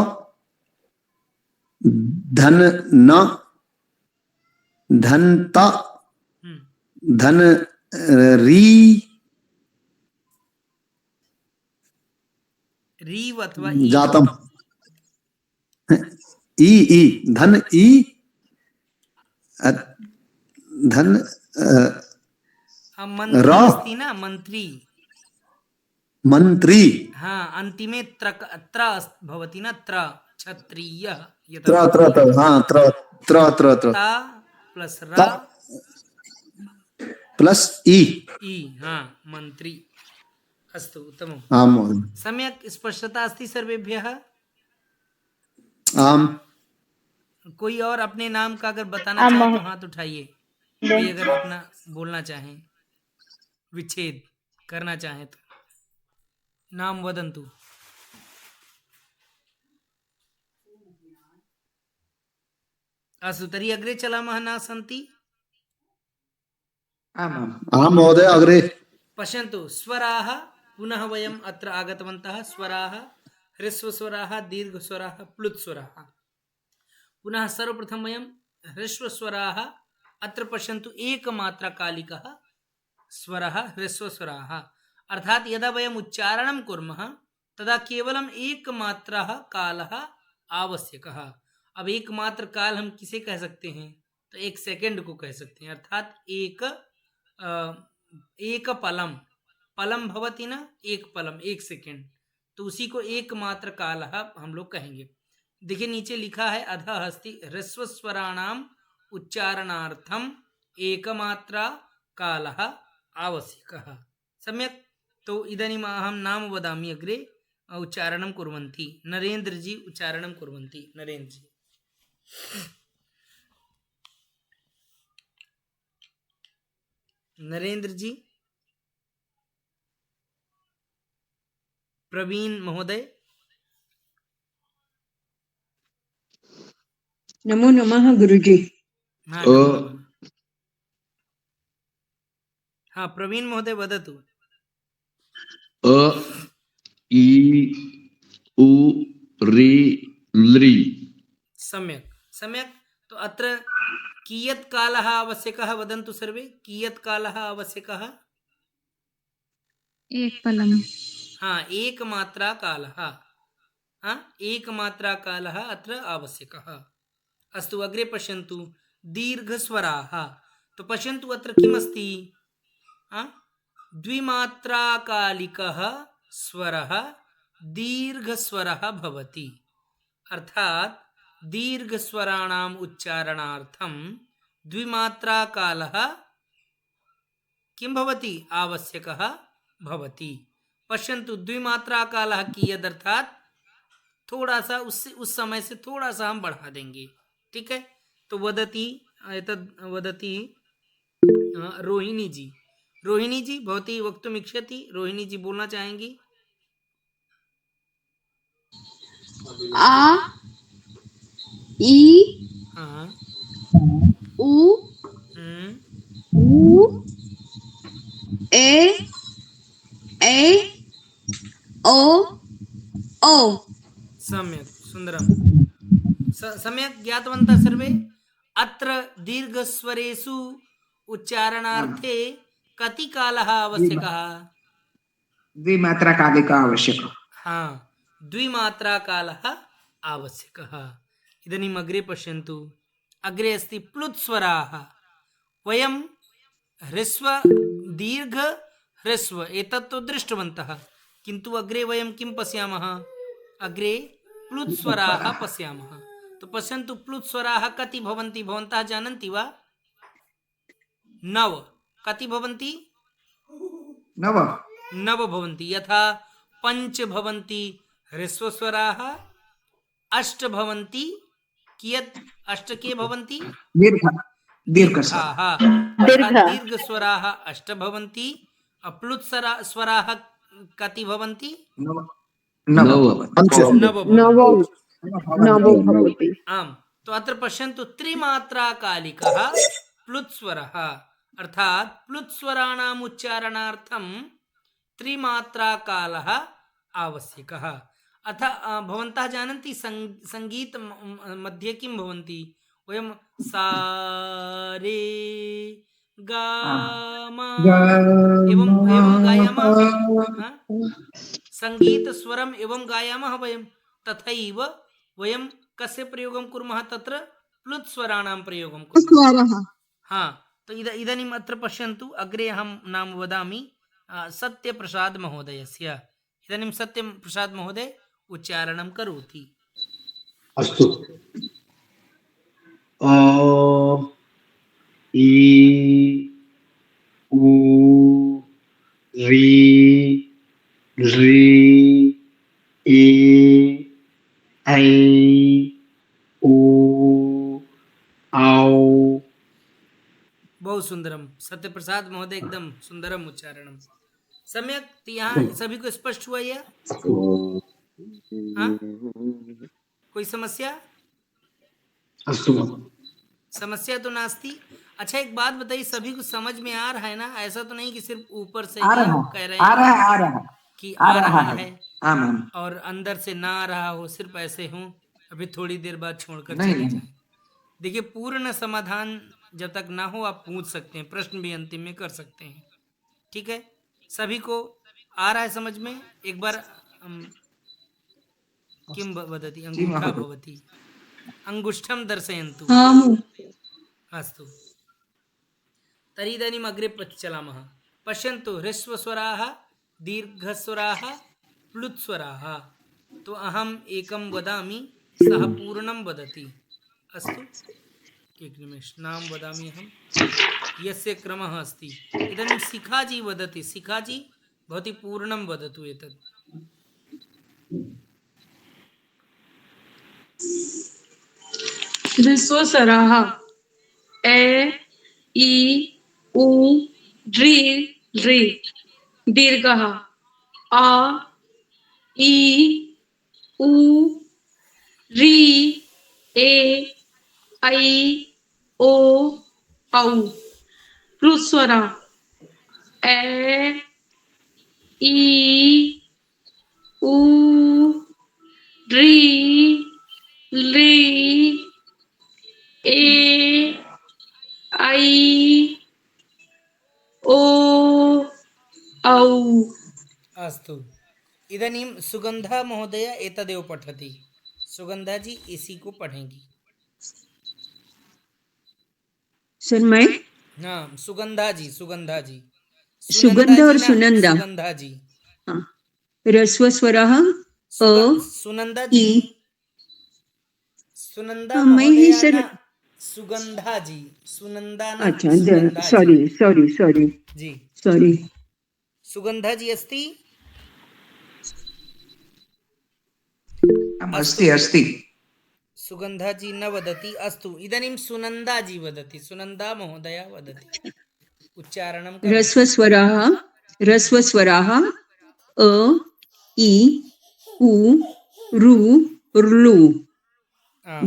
धन न धन त धन री अथवा जातम ई धन ई धन मंत्री अस्ति ना मंत्री मंत्री। हाँ अंतिमे त्र भवति ना त्र क्षत्रिय त्र हाँ त्र प्लस र प्लस ई हाँ मंत्री अस्तु उत्तमम्। आम् सम्यक् स्पष्टता अस्ति सर्वेभ्यः। आम्। कोई और अपने नाम का अगर बताना चाहे तो हाथ उठाइए। कोई अगर अपना बोलना चाहे विच्छेद करना चाहे तो नाम वदन्तु। अस्तु तर्हि अग्रे चलामः न सन्ति। आम् महोदय अग्रे पश्यन्तु स्वराः पुनः वयम् अत्र आगतवन्तः। स्वराः ह्रस्वस्वराः दीर्घस्वराः प्लुत्स्वराः। पुनः सर्वप्रथमं वयं ह्रस्वस्वराः अत्र पश्यन्तु एकमात्राकालिकः स्वरः ह्रस्वस्वराः अर्थात यदा वयम् उच्चारणं कुर्मः तदा केवलम् एकमात्रः कालः आवश्यकः। अब एकमात्र काल हम किसे कह सकते हैं? तो 1 सेकंड को कह सकते हैं। अर्थात एक पलम पलम भवति ना, एक पलम, एक सेकेंड, तो उसी को एक मात्र कालः हम लोग कहेंगे। देखिए नीचे लिखा है अधः अस्ति ह्रस्व स्वराणाम उच्चारणार्थम एकमात्रा कालः आवश्यकः। सम्यक्। तो इदानीम् अहं नाम वदामि, अग्रे उच्चारणं कुर्वन्ति। नरेंद्र जी उच्चारणं कुर्वन्ति। नरेंद्र जी। नरेंद्र जी। प्रवीण महोदय। नमो नमः गुरुजी। हाँ नमो नमः। हाँ प्रवीण महोदय वदतु। अ इ उ रि लृ। सम्यक् सम्यक्। तो अत्र कियत् कालः आवश्यकः वदन्तु सर्वे। कियत् कालः आवश्यकः? एक पलम। हाँ एक मात्रा कालः। हाँ एक मात्रा कालः अत्र आवश्यकः। अस्तु अग्रे पश्यन्तु। दीर्घस्वराः। तो पश्यन्तु अत्र किमस्ति? द्विमात्राकालिकः स्वरः दीर्घस्वरः भवति। अर्थात दीर्घस्वराणाम् उच्चारणार्थं द्विमात्राकालः किं भवति? आवश्यकः भवति। पश्यन्तु द्विमात्राकालः कियदर्थात थोड़ा सा उस समय से थोड़ा सा हम बढ़ा देंगे। ठीक है। तो वदति एतद् वदति रोहिणी जी। रोहिणी जी भवती वक्तुम् इच्छति? रोहिणी जी बोलना चाहेंगी? आ ई हाँ उ ऊ ए ओ ओ। सम्यक् सुंदरम। सम्यक् ज्ञातवन्तः सर्वे। अत्र दीर्घस्वरेषु उच्चारणार्थे कति कालः आवश्यकः? द्विमात्राकालिक आवश्यकः। हाँ द्विमात्राकालः आवश्यकः। इदानीम् अग्रे पश्यन्तु। अग्रे अस्ति प्लुत्स्वराः। वयं ह्रस्व दीर्घ ह्रस्व एतत् तो दृष्टवन्तः, किन्तु अग्रे वयं किं पश्यामः? अग्रे प्लुत्स्वराः पश्यामः। तो पश्यन्तु प्लुत्स्वराः कति भवन्ति भवन्तः जानन्ति वा? 9। कति भवन्ति? 9 भवन्ति। यथा 5 भवन्ति ह्रस्वस्वराः, 8 भवन्ति। कियत् 8 के भवन्ति? दीर्घाः। दीर्घस्वराः 8 भवन्ति। प्लुत्स्वराः कति भवन्ति? 9 भवति। आम्। तो अत्र पश्यन्तु त्रिमात्राकालिकः प्लुत्स्वरः। अर्थात् प्लुत्स्वराणाम् उच्चारणार्थं त्रिमात्राकालः आवश्यकः। अथ भवन्तः जानन्ति संगीत मध्ये किं भवन्ति? वयं सा रे गा मा एवं गायामः। संगीतस्वरम् एवं गायामः वयं। तथैव वयं कस्य प्रयोगं कुर्मः? तत्र प्लुत्स्वराणां प्रयोगं कुर्मः। हाँ तो इदानीम् अत्र पश्यन्तु। अग्रे अहं नाम वदामि सत्यप्रसाद महोदयस्य। इदानीं सत्यप्रसाद महोदय उच्चारणं करोति। अस्तु। अ इ उ रि लृ ए ऐ ओ औ। बहुत सुंदरम सत्यप्रसाद महोदय, एकदम सुंदरम उच्चारणम। सम्यक। यहाँ सभी को स्पष्ट हुआ यह? कोई समस्या? समस्या तो नास्ती। अच्छा एक बात बताइए, सभी को समझ में आ रहा है ना? ऐसा तो नहीं कि सिर्फ ऊपर से कह रहे हैं कि आ रहा है और अंदर से ना आ रहा हो, सिर्फ ऐसे हो अभी थोड़ी देर बाद छोड़कर चले जाए। देखिए पूर्ण समाधान जब तक ना हो आप पूछ सकते हैं, प्रश्न भी अंतिम में कर सकते हैं। ठीक है, सभी को आ रहा है समझ में? एक बार किम वदति? अंगूठा भवति, अंगुष्ठं दर्शयन्तु। अस्तु तर्हि इदानीम् अग्रे चलामः। पश्यन्तु ह्रस्वस्वराः दीर्घस्वराः प्लुत्स्वराः। तो अहम् एकं वदामि, सः पूर्णं वदति। अस्तु, एक निमेष, नाम वदामि अहं, यस्य क्रमः अस्ति। इदानीं शिखाजी वदति। शिखाजी, भवती पूर्णं वदतु एतत्। ह्रस्वस्वराः ए ई उ ऋ ऋ। दीर्घः आ ई उ ऋ ए ऐ ओ औ। ह्रस्वरा ए ई उ ऋ ऋ ए ऐ ओ औ। अस्तु, इदानीं सुगंधा महोदय एतदेव पठति। सुगंधा जी इसी को पढ़ेंगी। सर मैं हाँ, सुगंधा जी, सुगंधा जी, सुगंध और जी ना, सुनंदा। सुगंधा जी। हाँ। ह्रस्व स्वरः अ सुनंदा जी, ई। सुनंदा हाँ, मैं ही महोदया सर। ना, सुगंधा जी, सुनंदा ना, अच्छा, सुगंधा सॉरी जी सॉरी सॉरी जी। सॉरी। सुगंधा जी अस्ति? अस्ति अस्ति। सुगंधा जी न वदति। अस्तु, इदानीं सुनंदा जी वदति। सुनंदा महोदया वदति। उच्चारणं करोतु। ह्रस्वस्वराः अ ई उ ऋ ऋ।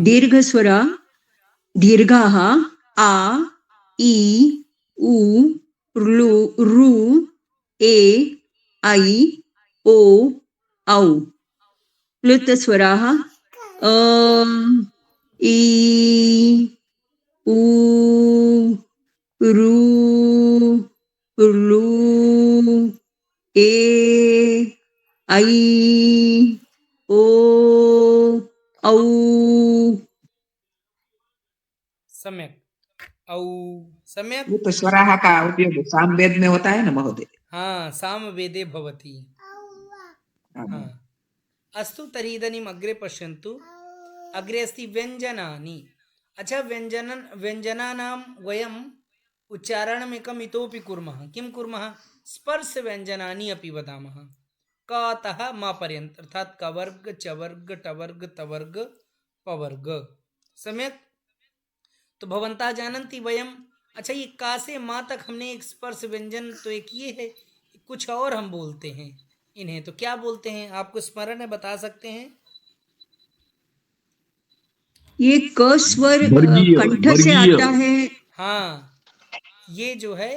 दीर्घस्वरा दीर्घाः आ ई उ ऋ ए ऐ ओ औ। प्लुतस्वराः अ ई उ ऋ ऋ ए ऐ ओ औ। सम्यक। औ, सम्यक। वो तो स्वराः का उपयोग सामवेद में होता है ना महोदय। हाँ, सामवेदे भवति। हाँ, अस्तु, तर्हि इदानीम् अग्रे पश्यन्तु। अग्रे अस्ति व्यञ्जनानि। अच्छा, व्यञ्जनानां वयम् उच्चारणमेकम् इतोपि कुर्मः। किं कुर्मः? स्पर्शव्यञ्जनानि अपि वदामः। कतः म पर्यन्तं, अर्थात् कवर्ग चवर्ग टवर्ग तवर्ग पवर्ग। सम्यक्। तो भवन्तः जानन्ति वयम्, अच्छा ये का से माँ तक हमने एक स्पर्श व्यंजन तो एक ये है, कुछ और हम बोलते हैं इन्हें, तो क्या बोलते हैं? आपको स्मरण है, बता सकते हैं? ये क स्वर कंठ से आता है। हाँ, ये जो है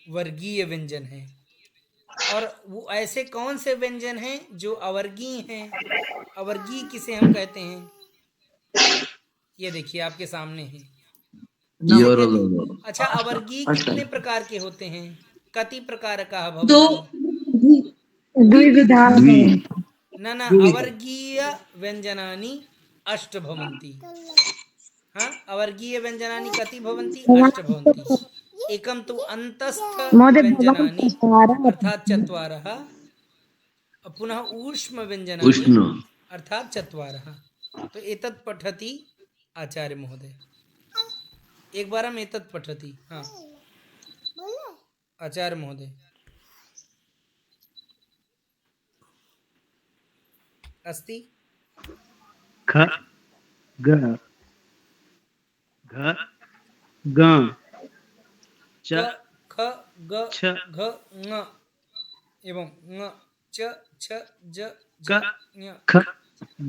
वर्गीय व्यंजन है। और वो ऐसे कौन से व्यंजन हैं जो अवर्गीय हैं? अवर्गीय किसे हम कहते हैं? ये देखिए आपके सामने है। अच्छा, अवर्गीय कितने प्रकार के होते हैं? कति प्रकार का दो। द्विविधा है। न अवर्गीय व्यंजनानि अष्ट भवन्ति। हाँ, अवर्गीय व्यंजनानि कति भवन्ति? अष्ट भवन्ति। एकं तु अन्तस्थ व्यंजनानि अर्थात् चत्वारः, पुनः ऊष्म व्यंजनानि अर्थात् चत्वारः। तो एतत् पठति आचार्य महोदय। एक बार हम एतत् पठति। हाँ, आचार्य महोदय। अस्ति? ख ग घ ग च ख ग छ घ ङ एवं ङ च छ ज ग ञ। ख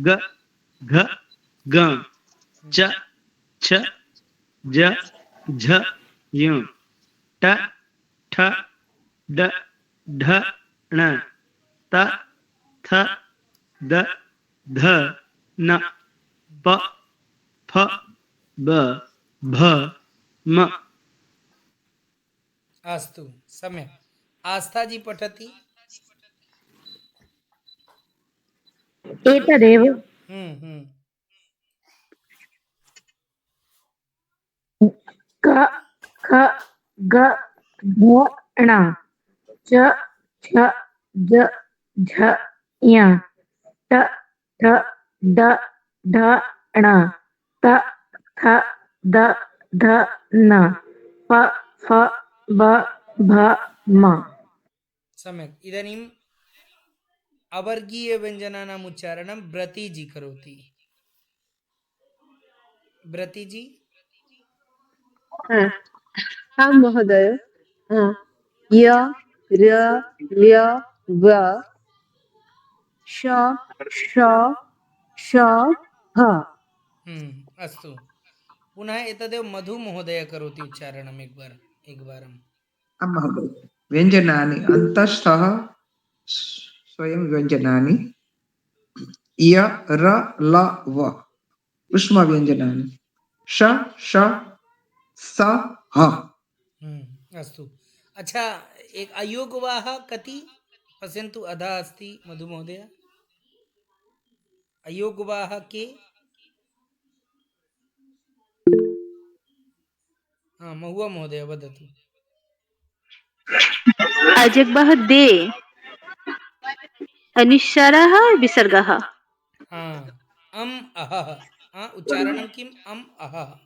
ग घ ग च छ ज झ य ट ठ ड ढ ण त थ द ध न प फ ब भ म। अस्तु, सम्यक्। आस्था जी पठति। एतदेव क ख ग घ ण च छ ज झ य ट ठ ड ढ ण त थ द ध न प फ ब भ म। सम्यक्। इदानीम् अवर्गीय व्यञ्जनानाम् उच्चारणं ब्रतीजी करोति। ब्रतीजी। हाँ महोदय। य र ल्य व श श श ह। अस्तु। पुनः एतदेव मधु महोदय करोति उच्चारणम् एकवारम्। महोदय व्यञ्जनानि अन्तःस्थः स्वयं व्यञ्जनानि य र ल व उष्मव्यञ्जनानि श श स ह। अस्तु। अच्छा, एक अयोगवाः कति पश्यन्तु, अधः अस्ति मधु महोदय। अयोगवाः के? महुआ महोदय वदतु। अजग्बः दे अनिश्चरः विसर्गः। अम अहः। उच्चारणं किम्? अम अहः।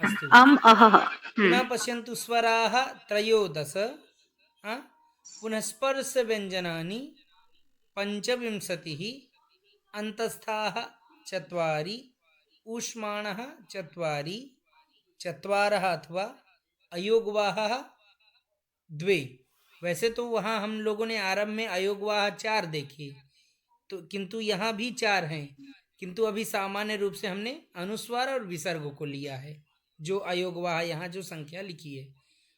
अस्तु। अम अहः। पुनः पश्यन्तु, स्वराः त्रयोदश। पुनः स्पर्शव्यञ्जनानि 25, अन्तस्थाः 4, ऊष्माणः 4, चत्वारः अथवा अयोगवाहः 2। वैसे तो वहाँ हम लोगों ने आरंभ में अयोगवाह 4 देखे, तो किंतु यहाँ भी 4 हैं, किंतु अभी सामान्य रूप से हमने अनुस्वार और विसर्ग को लिया है, जो अयोगवाह यहाँ जो संख्या लिखी है।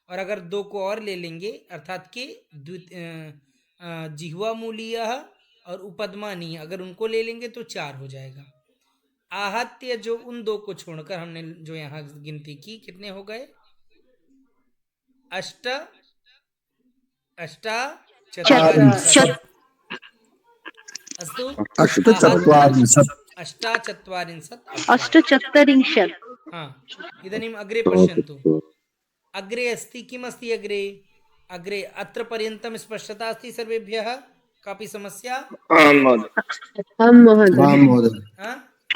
और अगर 2 को और ले लेंगे, अर्थात के जिह्वा मूलीयः और उपद्मानीय, अगर उनको ले लेंगे तो 4 हो जाएगा। आहत्य जो उन 2 को छोड़कर हमने जो यहाँ गिनती की, कितने हो गए? अष्टाचत्वारिंशत्। अस्तु। अष्टचत्वारिंशत्। इदानीम् अग्रे पश्यन्तु। अग्रे अस्ति, किम् अस्ति अग्रे? अग्रे अत्र पर्यन्तं स्पष्टता अस्ति सर्वेभ्यः? कापि समस्या?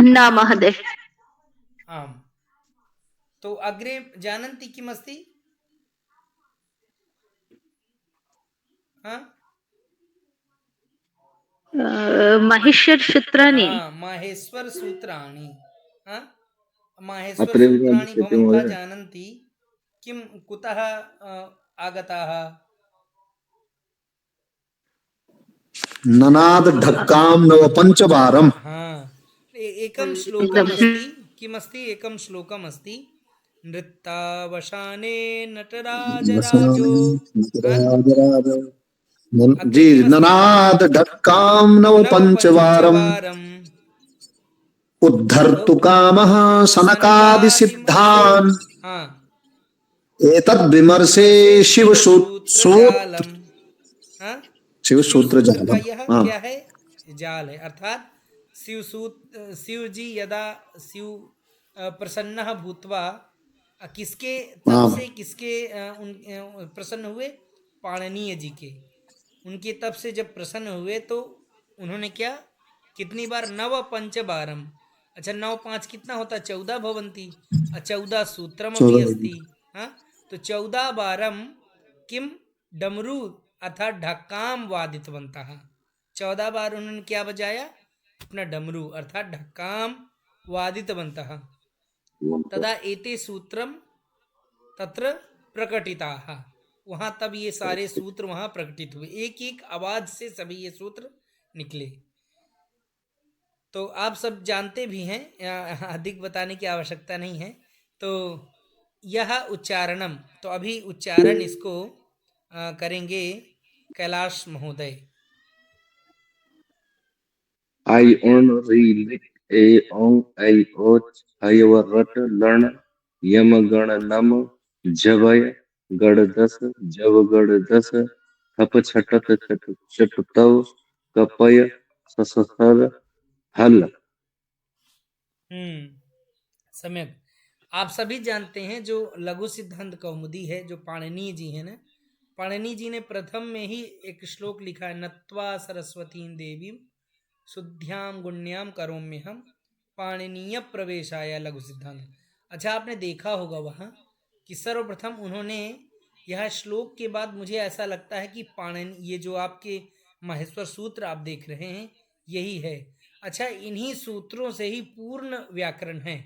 न महोदय। आम्। तो अग्रे जानन्ति किम् अस्ति? माहेश्वर सूत्राणि। माहेश्वर सूत्राणि। माहेश्वर सूत्राणि भवन्तः जानन्ति किं, कुतः आगताः? ननाद ढक्काम नव पंचवारम। एकं श्लोकमस्ति, किमस्ति? एकं श्लोकमस्ति, नृत्तावसाने नटराजराजो। जी, ननाद ढक्काम नव पंचवारम उद्धर्तु कामः सनकादि सिद्धान् एतद् विमर्शे शिव सूत्र जालम। क्या है? जाल है। अर्थात शिव जी यदा शिव प्रसन्नः भूत्वा किसके तप से किसके प्रसन्न हुए? पाणिनीय जी के। उनके तप से जब प्रसन्न हुए तो उन्होंने क्या, कितनी बार? 9 पंचवारम। अच्छा, 9 5 कितना होता? 14 भवन्ति। 14 सूत्रम अपि अस्ति। तो 14 बारम किम डमरू अर्थात ढक्काम वादितवन्तः। 14 बार उन्होंने क्या बजाया? अपना डमरू अर्थात ढक्काम वादितवन्तः। तदा एते सूत्रम तत्र प्रकटिताः। वहाँ तब ये सारे सूत्र वहाँ प्रकटित हुए, एक एक आवाज से सभी ये सूत्र निकले। तो आप सब जानते भी हैं, अधिक बताने की आवश्यकता नहीं है। तो यह उच्चारणम, तो अभी उच्चारण इसको करेंगे कैलाश महोदय। आई ओन री लिक ए ओं ऐ ओच हयवर रट लर्ण यम गण नम जवय गढ़ दस जव गढ़ दस थप छटत चटतव कपय सससर हल। सम्यक। आप सभी जानते हैं जो लघु सिद्धांत कौमुदी है, जो पाणिनीय जी है ना, पाणिनि जी ने प्रथम में ही एक श्लोक लिखा है, नत्वा सरस्वती देवी शुद्ध्याम गुण्याम करोम्यहम पाणिनीय प्रवेशाय लघु सिद्धांत। अच्छा, आपने देखा होगा वहाँ कि सर्वप्रथम उन्होंने यह श्लोक के बाद, मुझे ऐसा लगता है कि पाणिनि, ये जो आपके माहेश्वर सूत्र आप देख रहे हैं यही है। अच्छा, इन्हीं सूत्रों से ही पूर्ण व्याकरण है।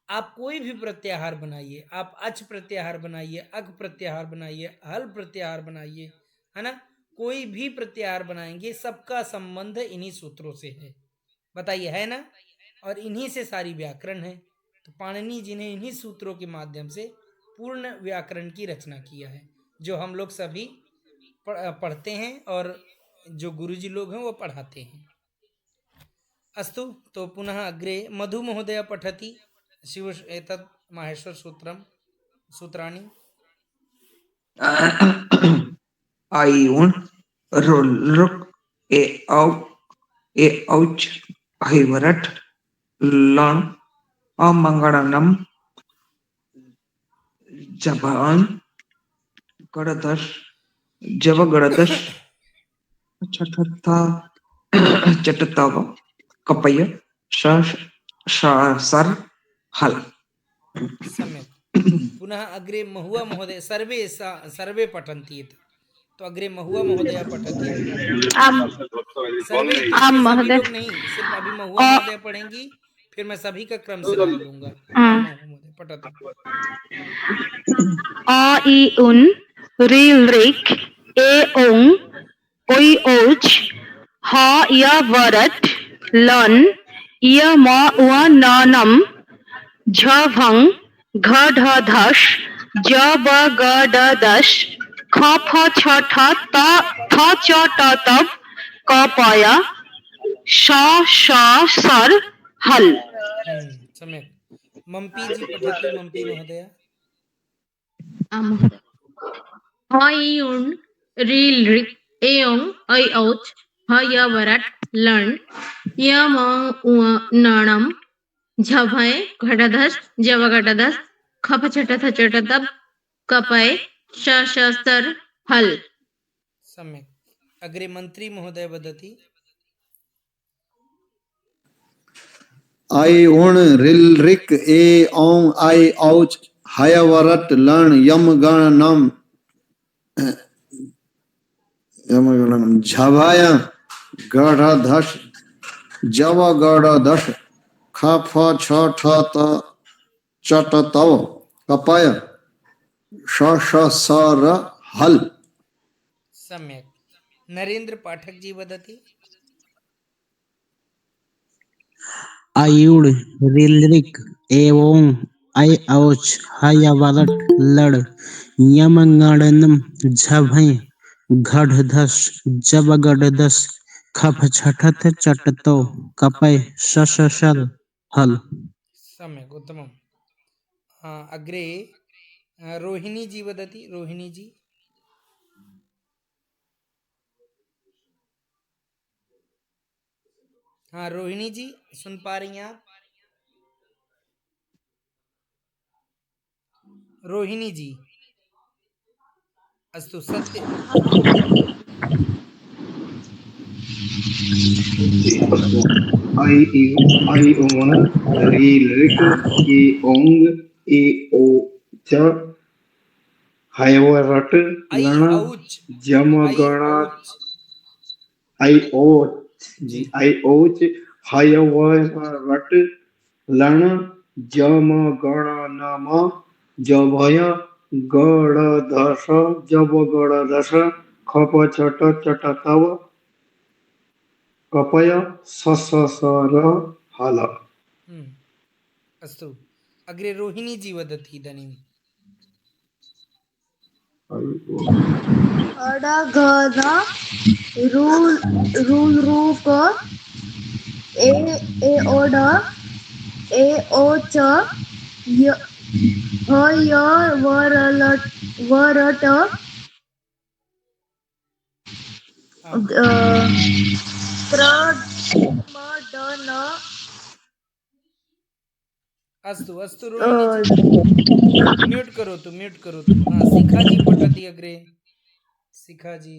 आप कोई भी प्रत्याहार बनाइए, आप अच प्रत्याहार बनाइए, अक प्रत्याहार बनाइए, हल प्रत्याहार बनाइए, है ना, कोई भी प्रत्याहार बनाएंगे सबका संबंध इन्हीं सूत्रों से है। बताइए, है ना? और इन्हीं से सारी व्याकरण है। तो पाणिनि जी ने इन्हीं सूत्रों के माध्यम से पूर्ण व्याकरण की रचना किया है, जो हम लोग सभी पढ़ते हैं और जो गुरुजी लोग हैं वो पढ़ाते हैं। अस्तु, तो पुनः अग्रे मधु महोदय पठति शिव एतत् माहेश्वर सूत्राणि। आई उन रुक ए औच हरिवरट लण अमंगलम जबान गणदश जब गणदश चटतव कपय सर हल। सम्यक्। पुनः अग्रे महुआ महोदय, सर्वे पठन्ति। तो अग्रे महुआ महोदय पठति। सर्वे आम महोदय। लोग नहीं, सिर्फ अभी महुआ महोदय पढ़ेंगी, फिर मैं सभी का क्रम से नाम लूंगा। महोदय पठतु। अ इ उन ऋ ऋक ए ओं ओइ औच ह य वरट लन य म उ न नम झ भं घ ढ धश ज ब ग ड दश ख फ छ ठ त थ च ट तब क प य श श सर हल। सम्यक्। मम्पी जी पठतु, मम्पी महोदय। आई उन रील रिक एओं ऐ औच ह य वरट लण य म उ नणम झभय घटधस जव घटधस खप छट थ चट तब कपय श श सर हल। सम्यक्। अग्रे मंत्री महोदय वदति। आई उण रिल रिक ए औं आई औच हयवरट लण यम गण नम झभय गढ़ धस जव गढ़ दश ख फ छ ठ त चट तव कपय श श सर हल। सम्यक्। नरेंद्र पाठक जी वदति। आयुड़ रिलरिक एवं आई औच हयवरट लड़ यमगणनम झभय घढ़धस जब गढ़दस खप छठथ चटतो कपय सशल हल। सम्यक्, उत्तमम्। अग्रे रोहिणी जी वदति। रोहिणी जी। हाँ रोहिणी जी, सुन पा रही हैं आप? रोहिणी जी। अस्तु, सत्य। आई ओन रील रिक ए ओंग ए ओ च हयवरट लण जम गणा आई ओच हयवरट लण जम गण नम जभय गणदश जब गणदश खप छट चट तव कपय ससर हल। अस्तु, अग्रे रोहिणी जी वदति इदानीं। अडगद रूल रूप ए ओड ए ओच ह य वरट अस्तु अस्तु रोहिणी जी, म्यूट करोतु। हाँ, शिखा जी पठति अग्रे। शिखा जी।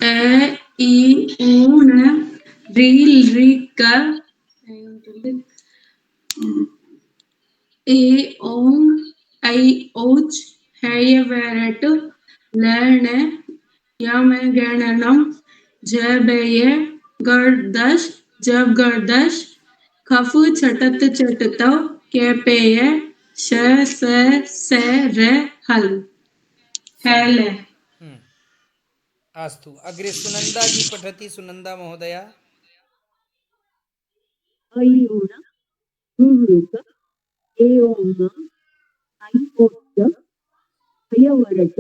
ए ई ऊ न रील रिक ए ओंग आई ओच है वेरट लर्ण यम गणनम जबय गर्दश जब गर्दश खफ छटत चटतव कैपेय स र हल हैल। अस्तु अग्रे सुनंदा जी पठति। सुनंदा महोदया। अयूण हुरुक एओंग ऐओच हयवरट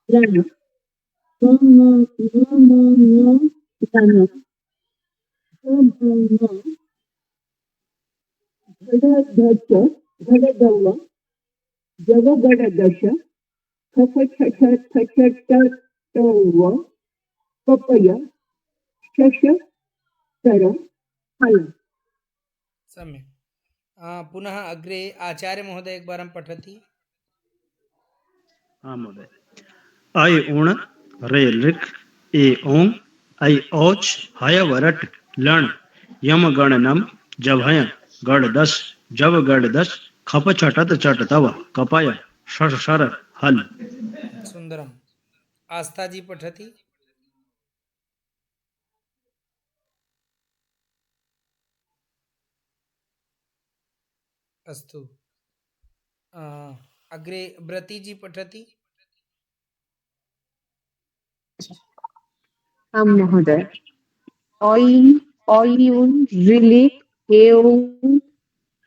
रण मोमोमो धन घडधच घडदव जवगडदश खफछठथचटव कपय शश सर हल। सम्यक्। पुनः अग्रे आचार्य महोदय एक बार पठति। हाँ महोदय। ऐ उण रे लिख ए ओंग ऐ औच हय वरट लण यम गणनम जभय गण दस जब गण दस खप छटत चट तव कपय शर शर हल। सुंदरम। आस्था जी पठति। अस्तु। अग्रे व्रती जी पठति। आम महोदय। अयून रिलिक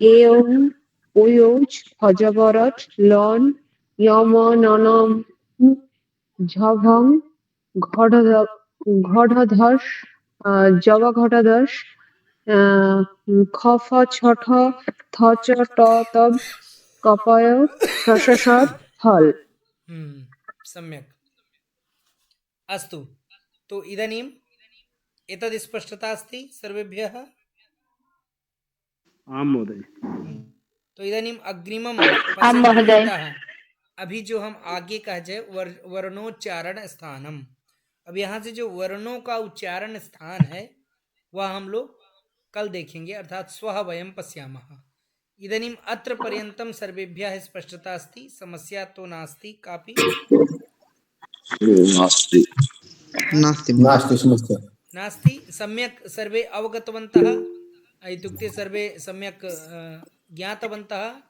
एओंग ओयोच हजबरट लन यम ननम झभंग घढ़धस जव घढ़धस खफ छठ थच ट तब कपय शशर हल। सम्यक्। अस्तु। तो इदानीम् एतद् स्पष्टता अस्ति सर्वेभ्यः? आम महोदय। तो इदानीम् अग्रिमं आम महोदय। अभी जो हम आगे कह जाए वर्णोच्चारण स्थानम। अब यहाँ से जो वर्णों का उच्चारण स्थान है वह हम लोग कल देखेंगे, अर्थात स्वः वयं पश्यामः। इदानीम् अत्र पर्यन्तं सर्वेभ्यः स्पष्टता अस्ति, समस्या तो नास्ति कापि? नास्ति नास्ति समस्या नास्ति। सम्यक् सर्वे अवगतवन्तः, इत्युक्ते सर्वे सम्यक् ज्ञातवन्तः।